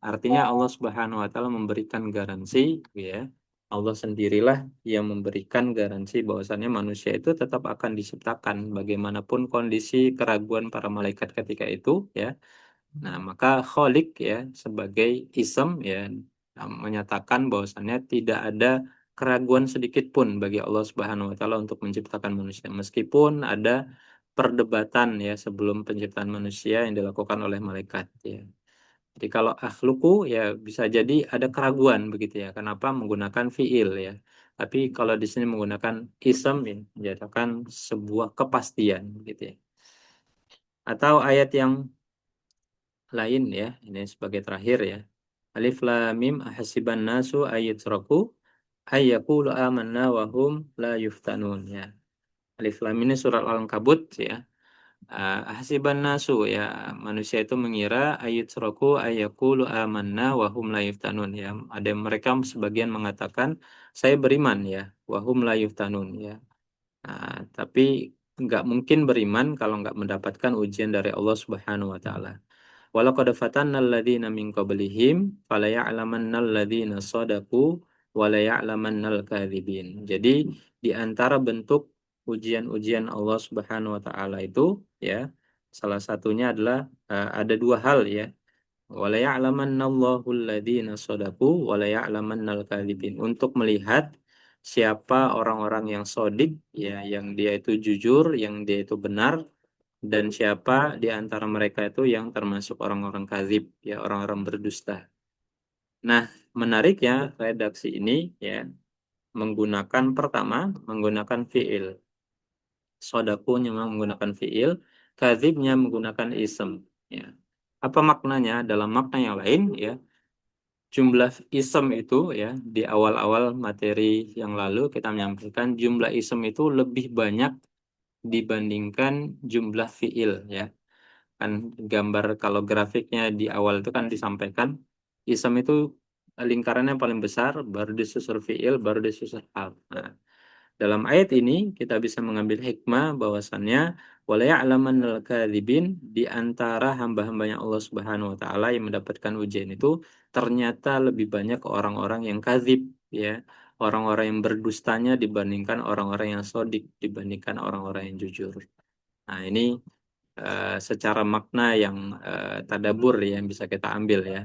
Artinya Allah Subhanahu wa taala memberikan garansi ya, Allah sendirilah yang memberikan garansi bahwasannya manusia itu tetap akan diciptakan bagaimanapun kondisi keraguan para malaikat ketika itu ya. Nah, maka kholik ya sebagai ism ya menyatakan bahwasannya tidak ada keraguan sedikit pun bagi Allah Subhanahu wa taala untuk menciptakan manusia, meskipun ada perdebatan ya sebelum penciptaan manusia yang dilakukan oleh malaikat ya. Jadi kalau akhluku ya bisa jadi ada keraguan begitu ya. Kenapa menggunakan fiil ya? Tapi kalau di sini menggunakan ism ya, menyatakan sebuah kepastian gitu ya. Atau ayat yang lain ya, ini sebagai terakhir ya. Alif lam mim ahasiban nasu ayatraku ayyaqulu amanna wa hum la yuftanun ya. Alif lam ini surat Al-Ankabut ya. Ahasiban nasu ya, manusia itu mengira ayatraku ayyaqulu amanna wa hum la yuftanun ya. Ada mereka sebagian mengatakan saya beriman ya, wa hum la yuftanun ya. Tapi nggak mungkin beriman kalau nggak mendapatkan ujian dari Allah Subhanahu wa taala. Walaqad fatannal ladzina min qablihim falaya'lamannal ladzina shadaqu walaya'lamannal kadzibin. Jadi di antara bentuk ujian-ujian Allah Subhanahu wa taala itu ya, salah satunya adalah ada dua hal ya. Walaya'lamannallahu alladzina shadaqu walaya'lamannal kadzibin. Untuk melihat siapa orang-orang yang sodik ya, yang dia itu jujur, yang dia itu benar, dan siapa di antara mereka itu yang termasuk orang-orang kadzib ya, orang-orang berdusta. Nah, menariknya redaksi ini ya menggunakan pertama menggunakan fiil. Sodakunya memang menggunakan fiil, kadzibnya menggunakan ism ya. Apa maknanya? Dalam makna yang lain ya, jumlah ism itu ya, di awal-awal materi yang lalu kita menyampaikan jumlah ism itu lebih banyak dibandingkan jumlah fiil ya. Kan gambar kalau grafiknya di awal itu kan disampaikan ism itu lingkarannya paling besar, baru disusul fiil, baru disusul hal. Nah, dalam ayat ini kita bisa mengambil hikmah bahwasannya wala ya'lamannal kadzibin, di antara hamba-hambanya Allah Subhanahu wa taala yang mendapatkan ujian itu ternyata lebih banyak orang-orang yang kadzib ya, orang-orang yang berdustanya dibandingkan orang-orang yang sodik, dibandingkan orang-orang yang jujur. Nah, ini secara makna yang tadabur ya, yang bisa kita ambil ya.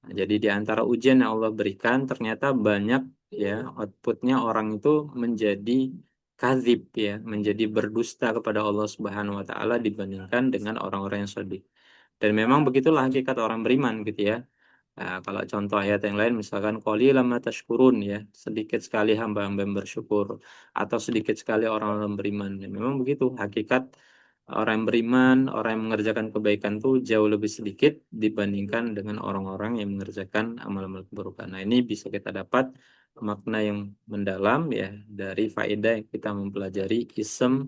Nah, jadi di antara ujian yang Allah berikan ternyata banyak ya outputnya orang itu menjadi kadzib ya, menjadi berdusta kepada Allah Subhanahu wa taala dibandingkan dengan orang-orang yang shadiq. Dan memang begitulah hakikat orang beriman gitu ya. Nah, kalau contoh ayat yang lain misalkan qalilan ma tashkurun ya, sedikit sekali hamba-hamba yang bersyukur atau sedikit sekali orang-orang beriman. Ya, memang begitu hakikat orang yang beriman, orang yang mengerjakan kebaikan itu jauh lebih sedikit dibandingkan dengan orang-orang yang mengerjakan amal-amal keburukan. Nah, ini bisa kita dapat makna yang mendalam ya dari faedah yang kita mempelajari ism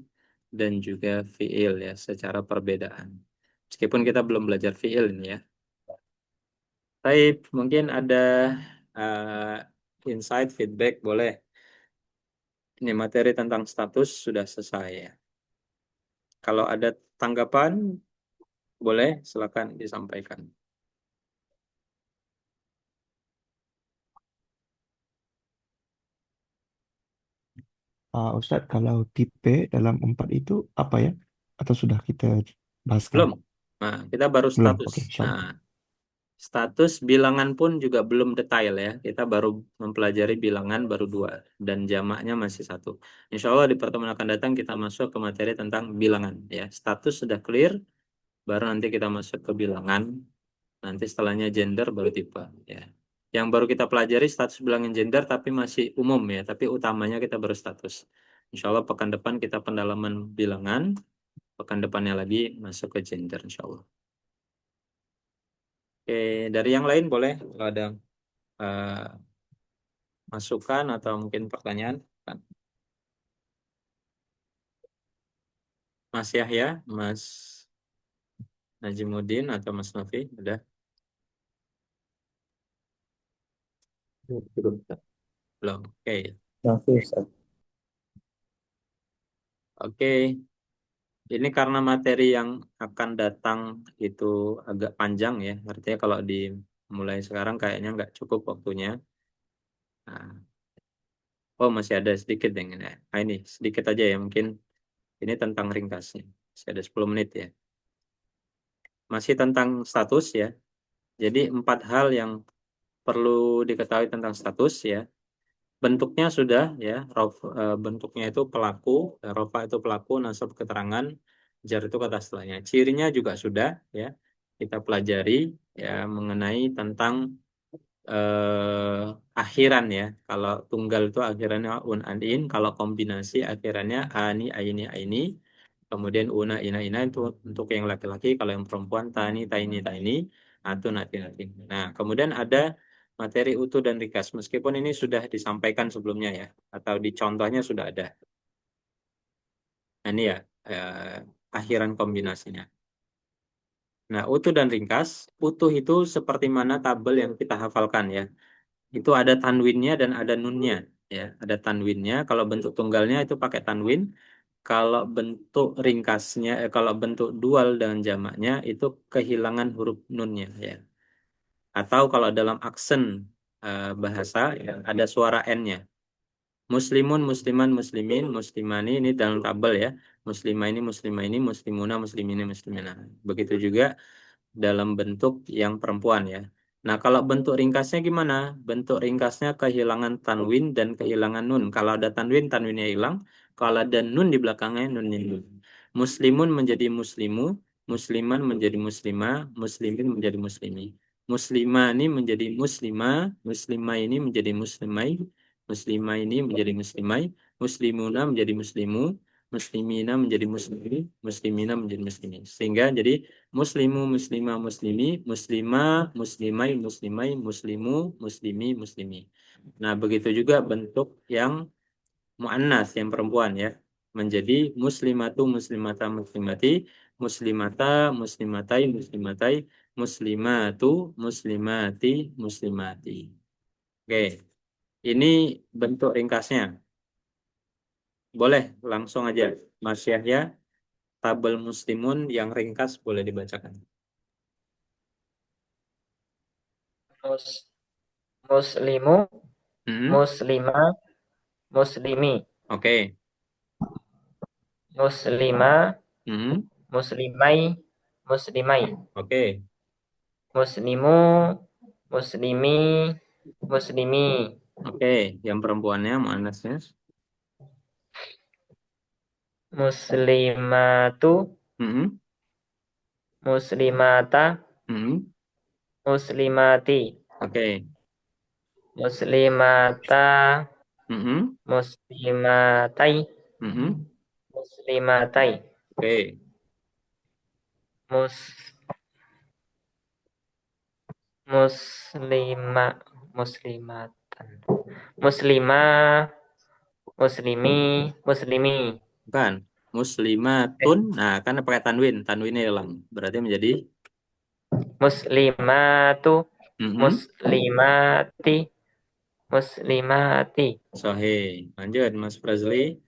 dan juga fiil ya secara perbedaan. Meskipun kita belum belajar fiil ini ya. Baik, mungkin ada insight, feedback, boleh. Ini materi tentang status sudah selesai ya. Kalau ada tanggapan, boleh silakan disampaikan. Ustadz, kalau tipe dalam 4 itu apa ya? Atau sudah kita bahaskan? Belum. Nah, kita baru Belum, status. oke, insya Allah. Nah, status bilangan pun juga belum detail ya. Kita baru mempelajari bilangan baru 2 dan jamaknya masih 1. Insya Allah di pertemuan akan datang kita masuk ke materi tentang bilangan ya. Status sudah clear, baru nanti kita masuk ke bilangan. Nanti setelahnya gender baru tipe ya. Yang baru kita pelajari status bilangan gender tapi masih umum ya. Tapi utamanya kita baru status. Insya Allah pekan depan kita pendalaman bilangan. Pekan depannya lagi masuk ke gender insya Allah. Oke, dari yang lain boleh kalau ada eh, masukan atau mungkin pertanyaan. Mas Yahya, Mas Najimuddin atau Mas Novi, udah? Belum. Oke. Nafi Ustaz. Oke. Ini karena materi yang akan datang itu agak panjang ya. Artinya kalau dimulai sekarang kayaknya nggak cukup waktunya. Nah, oh masih ada sedikit yang ini. Nah, ini sedikit aja ya mungkin. Ini tentang ringkasnya. Masih ada 10 menit ya. Masih tentang status ya. Jadi 4 hal yang perlu diketahui tentang status ya. Bentuknya sudah ya, bentuknya itu pelaku, rofa itu pelaku, nasab keterangan, jar itu kata setelahnya. Cirinya juga sudah ya kita pelajari ya mengenai tentang akhiran ya. Kalau tunggal itu akhirannya un an in, kalau kombinasi akhirannya ani aini aini. Kemudian una ina ina itu untuk yang laki-laki, kalau yang perempuan tani taini taini, atau nati nati. Nah, kemudian ada materi utuh dan ringkas. Meskipun ini sudah disampaikan sebelumnya ya, atau di contohnya sudah ada. Nah, ini ya akhiran kombinasinya. Nah, utuh dan ringkas. Utuh itu seperti mana tabel yang kita hafalkan ya. Itu ada tanwinnya dan ada nunnya ya. Ada tanwinnya. Kalau bentuk tunggalnya itu pakai tanwin. kalau bentuk ringkasnya, kalau bentuk dual dengan jamaknya itu kehilangan huruf nunnya ya. Atau kalau dalam aksen bahasa ya, ada suara n-nya. Muslimun, musliman, muslimin, muslimani ini dalam tabel ya. Muslimah ini, muslimah ini, muslimuna, muslimini, muslimina. Begitu juga dalam bentuk yang perempuan ya. Nah, kalau bentuk ringkasnya gimana? Bentuk ringkasnya kehilangan tanwin dan kehilangan nun. Kalau ada tanwin, tanwinnya hilang. Kalau ada nun di belakangnya, nunnya hilang. Muslimun menjadi muslimu, musliman menjadi muslimah, muslimin menjadi muslimi. Muslimah ini menjadi muslimah, muslimah ini menjadi muslimai, muslimah ini menjadi muslimai, muslimuna menjadi muslimu, muslimina menjadi muslimi, muslimina menjadi muslimi. Sehingga jadi muslimu, muslimah, muslimi, muslimah, muslimai, muslimai, muslimu, muslimi, muslimi. Nah, begitu juga bentuk yang muannas yang perempuan ya. Menjadi muslimatu, muslimata, muslimati, muslimata, muslimatai, muslimatai, muslimatu, muslimati, muslimati. Oke, ini bentuk ringkasnya. Boleh langsung aja Mas Yahya, tabel muslimun yang ringkas boleh dibacakan. mus, muslimu, Hmm, muslima, muslimi, oke. muslima, Hmm, muslimai, muslimai, oke. muslimu, muslimi, muslimi, Oke, yang perempuannya muannasnya. muslimatu, Hmm, muslimata, hmm, muslimati, oke. muslimata, Hmm, muslimatai, hmm, muslimatai, oke. mus, muslima, muslimatan, muslima, muslimi, muslimi, Bukan. eh, Muslimatun. Nah, kan pakai tanwin. Tanwinnya hilang. Berarti menjadi muslimatu, hmm, muslimati, muslimati, sahih. Lanjut, Mas Frazli.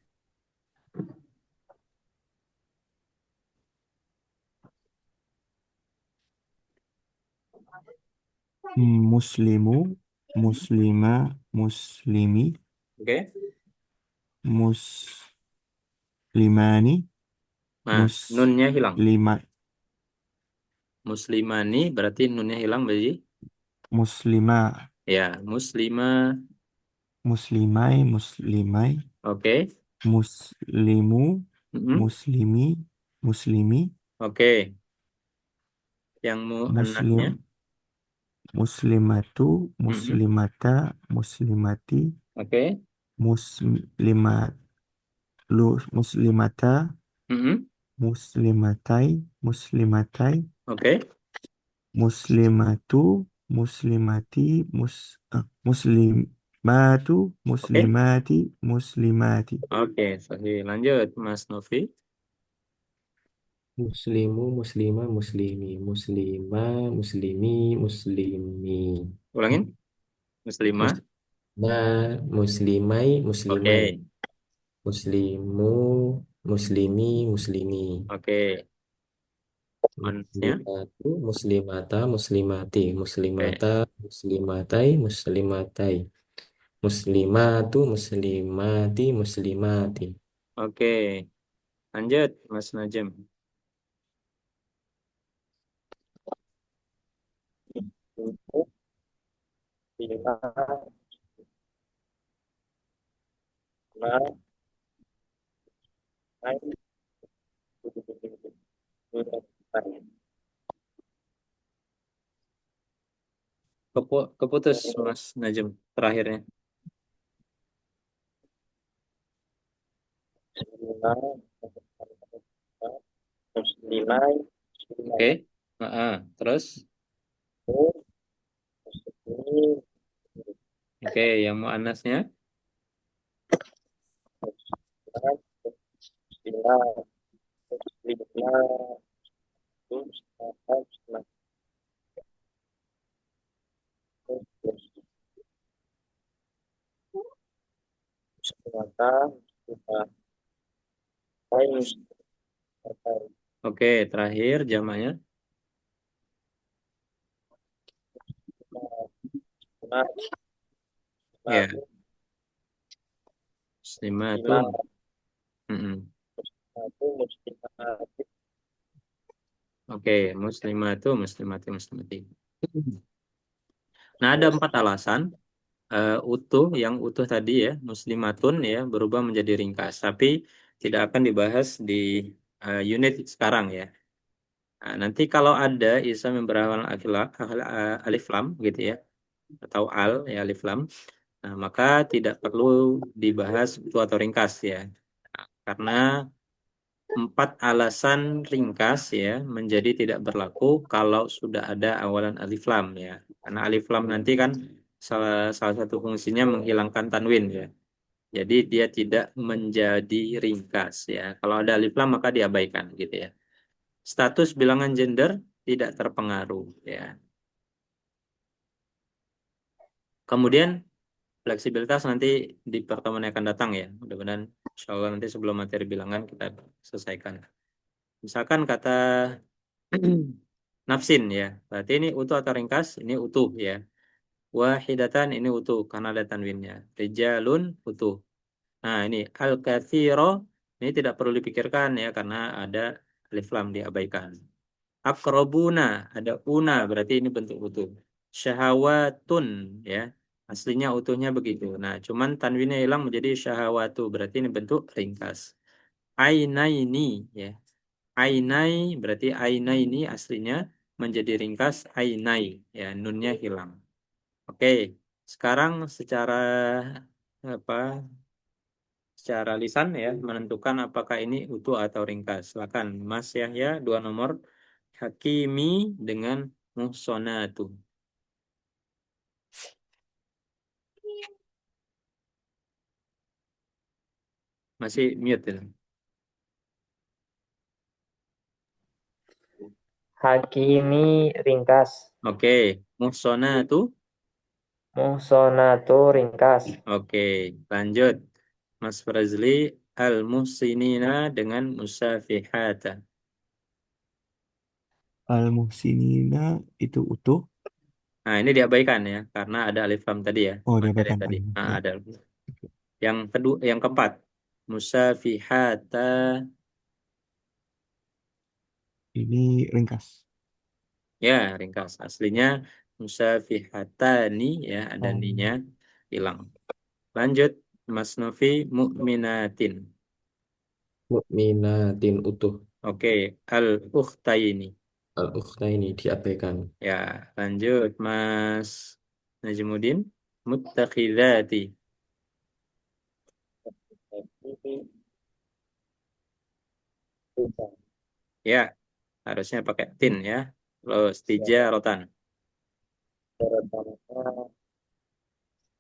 Muslimu, muslima, muslimi, Oke. muslimani, Nah, nunnya hilang. muslima, Muslimani berarti nunnya hilang berarti muslima, ya, muslimah. muslimai, muslimai, Oke. muslimu, Hmm, muslimi, muslimi, oke. Yang mu anaknya. muslim, muslimatu, Hmm, muslimata, muslimati, oke. muslimat, muslimata, Hmm, muslimatai, muslimatai, oke. muslimatu, muslimati, muslimatu, Oke. muslimati, muslimati. Oke, sahih. Lanjut, Mas Novi. Muslimu, muslimah, muslimi, muslimah, muslimi, muslimi. Ulangin. Muslimah. Muslimah, muslimai, muslimai. Oke. Muslimu, muslimi, muslimi. Oke. Manasnya. Muslimatu, muslimata, muslimati, Oke. muslimata, muslimatai, muslimatai. Muslimatu, muslimati, muslimati. Oke. Lanjut, Mas Najem. lima, Keputus, Mas Najem. Terakhirnya. muslimai, Oke. Terus. muslimin, Oke, yang muannasnya. muslimat, muslimah, muslimat, muslimata, muslimah, tai muslimatai Oke, terakhir jamaknya. muslimat Ya, muslimatu muslimatun. muslimat Mm-mm. muslimatu muslimati Oke, muslimatu, muslimati, muslimati. Nah, ada terus 4 alasan utuh yang utuh tadi ya, muslimatun ya berubah menjadi ringkas, tapi tidak akan dibahas di unit sekarang ya. Nah, nanti kalau ada isim yang berawalan alif lam gitu ya, atau al ya alif lam, nah, maka tidak perlu dibahas utuh atau ringkas ya, karena 4 alasan ringkas ya menjadi tidak berlaku kalau sudah ada awalan alif lam ya. Karena alif lam nanti kan salah satu fungsinya menghilangkan tanwin ya. Jadi dia tidak menjadi ringkas ya. Kalau ada alif lam maka diabaikan gitu ya. Status bilangan gender tidak terpengaruh ya. Kemudian fleksibilitas nanti di pertemuan yang akan datang ya. Mudah-mudahan insya Allah nanti sebelum materi bilangan kita selesaikan. Misalkan kata nafsin ya. Berarti ini utuh atau ringkas? Ini utuh ya. Wahidatan ini utuh karena ada tanwinnya. Rijalun utuh. Nah, ini al-katsiro ini tidak perlu dipikirkan ya karena ada alif lam diabaikan. Akrobuna ada una berarti ini bentuk utuh. Syahawatun ya. Aslinya utuhnya begitu. Nah, cuman tanwinnya hilang menjadi syahawatu berarti ini bentuk ringkas. Ainaini ya. Ainai berarti ainai ini aslinya menjadi ringkas ainai ya nunnya hilang. Oke, sekarang apa secara lisan ya menentukan apakah ini utuh atau ringkas. Silakan Mas Yahya 2 nomor Hakimi dengan Muhsonatu. Masih mute ya? Hakimi ringkas. Oke, Muhsonatu. Muhsonatu ringkas. Oke, lanjut. Mas Frazli Al-Muhsinina dengan Musafihata. Al-Muhsinina itu utuh. Nah, ini diabaikan ya, karena ada alif lam tadi ya, Oh, materi diabaikan. tadi. Nah, Ya. ada. Yang kedua, yang keempat, musafihata, Ini ringkas. ya ringkas. Aslinya musafihatani ya, ada Oh, ninya hilang. Lanjut, Mas Novi, mu'minatin. Mukminatin utuh. Oke, al-ukhtaini. Al-ukhta ini diabaikan. Ya, lanjut, Mas Najmuddin, muttakhidati. ini kita Ya, harusnya pakai tin ya. Terus tija rotan. berencana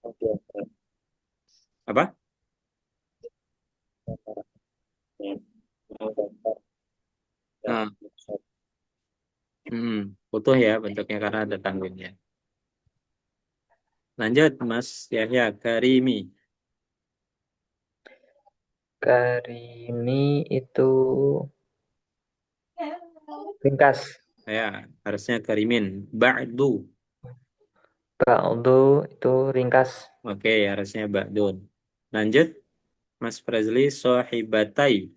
biasa Apa? mau daftar dan Nah, utuh ya bentuknya karena ada tanggungnya. Lanjut, Mas Yahya Karimi. Karimi itu ringkas. Ya, harusnya Karimin. Ba'du. Ba'du itu ringkas. Oke, harusnya Ba'dun. Lanjut, Mas Frazli Sohibatai.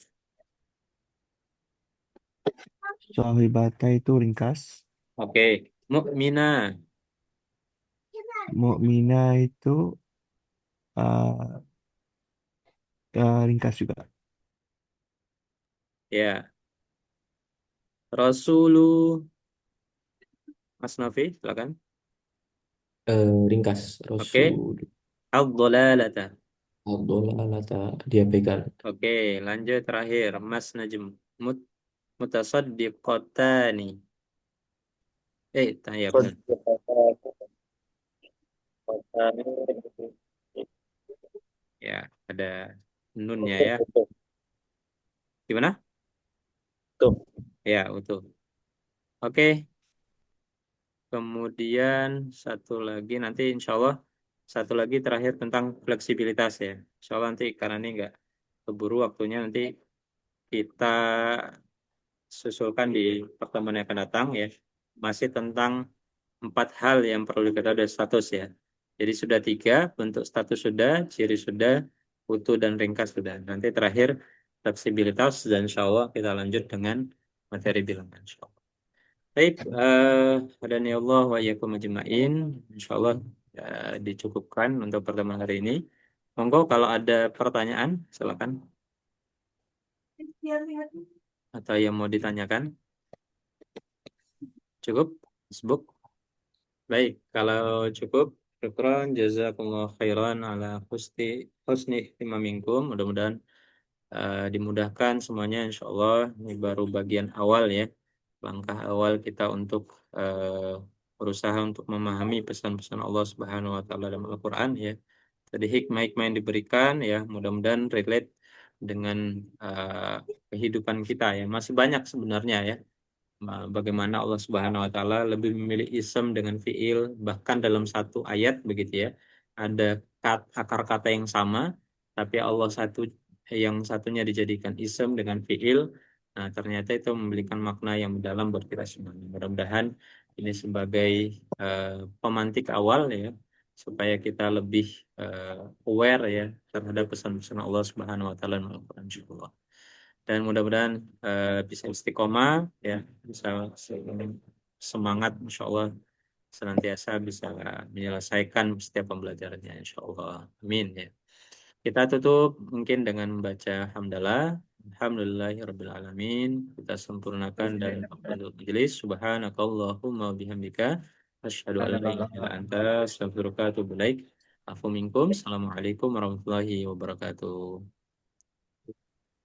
Sohibata itu ringkas. Oke, Mu'mina. Mukmina itu uh, ringkas juga. Ya, Rasulu. Mas Novi, silakan. Ringkas. Oke, Rasul. Ad-Dhalalata. Abdullah diabaikan. Oke, lanjut terakhir, Mas Najm. Mut Mutasaddiqatani. Tanya benar. kota ini Ya, ada nunnya utuh ya. utuh Gimana? utuh Ya, utuh. Oke, kemudian satu lagi nanti insya Allah satu lagi terakhir tentang fleksibilitas ya. Insya Allah nanti karena ini nggak keburu waktunya nanti kita susulkan di pertemuan yang akan datang ya. Masih tentang 4 hal yang perlu diketahui dari status ya. Jadi sudah 3, bentuk status sudah, ciri sudah, utuh dan ringkas sudah. Nanti terakhir fleksibilitas dan insya Allah kita lanjut dengan materi bilangan. Insya Allah. Baik, hadani Allah wa iyyakum ajma'in. Insya Allah dicukupkan untuk pertemuan hari ini. Monggo kalau ada pertanyaan, silakan. Atau yang mau ditanyakan, cukup? Facebook? Baik, kalau cukup, syukran, jazakumullah khairan ala husni ihtimamikum. Mudah-mudahan dimudahkan semuanya, insya Allah. Ini baru bagian awal ya, langkah awal kita untuk berusaha untuk memahami pesan-pesan Allah Subhanahu Wa Taala dalam Al-Quran ya. Tadi hikmah-hikmah yang diberikan ya, mudah-mudahan relate dengan kehidupan kita ya. Masih banyak sebenarnya ya. Bagaimana Allah Subhanahu Wa Taala lebih memilih isem dengan fiil, bahkan dalam satu ayat begitu ya. Ada akar kata yang sama, tapi Allah yang satunya dijadikan isem dengan fiil. Nah, ternyata itu memberikan makna yang mendalam buat kita semua. Mudah-mudahan ini sebagai pemantik awal ya, supaya kita lebih aware ya terhadap pesan-pesan Allah Subhanahu Wa Taala dalam Al-Quran, insyaallah. Dan mudah-mudahan bisa istiqomah ya, bisa semangat insya Allah senantiasa bisa menyelesaikan setiap pembelajarannya insya Allah. Amin ya. Kita tutup mungkin dengan membaca hamdalah. Alhamdulillahirabbil alamin. Kita sempurnakan dan untuk majelis. Subhanakallahumma bihamdika asyhadu an la ilaha illa anta astaghfiruka wa atubu ilaik. Afu minkum. Assalamualaikum warahmatullahi wabarakatuh.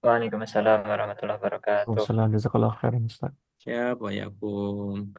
Waalaikumsalam warahmatullahi wabarakatuh. Waalaikumsalam, jazakallah khairan Ustaz. Siap, wa yakum.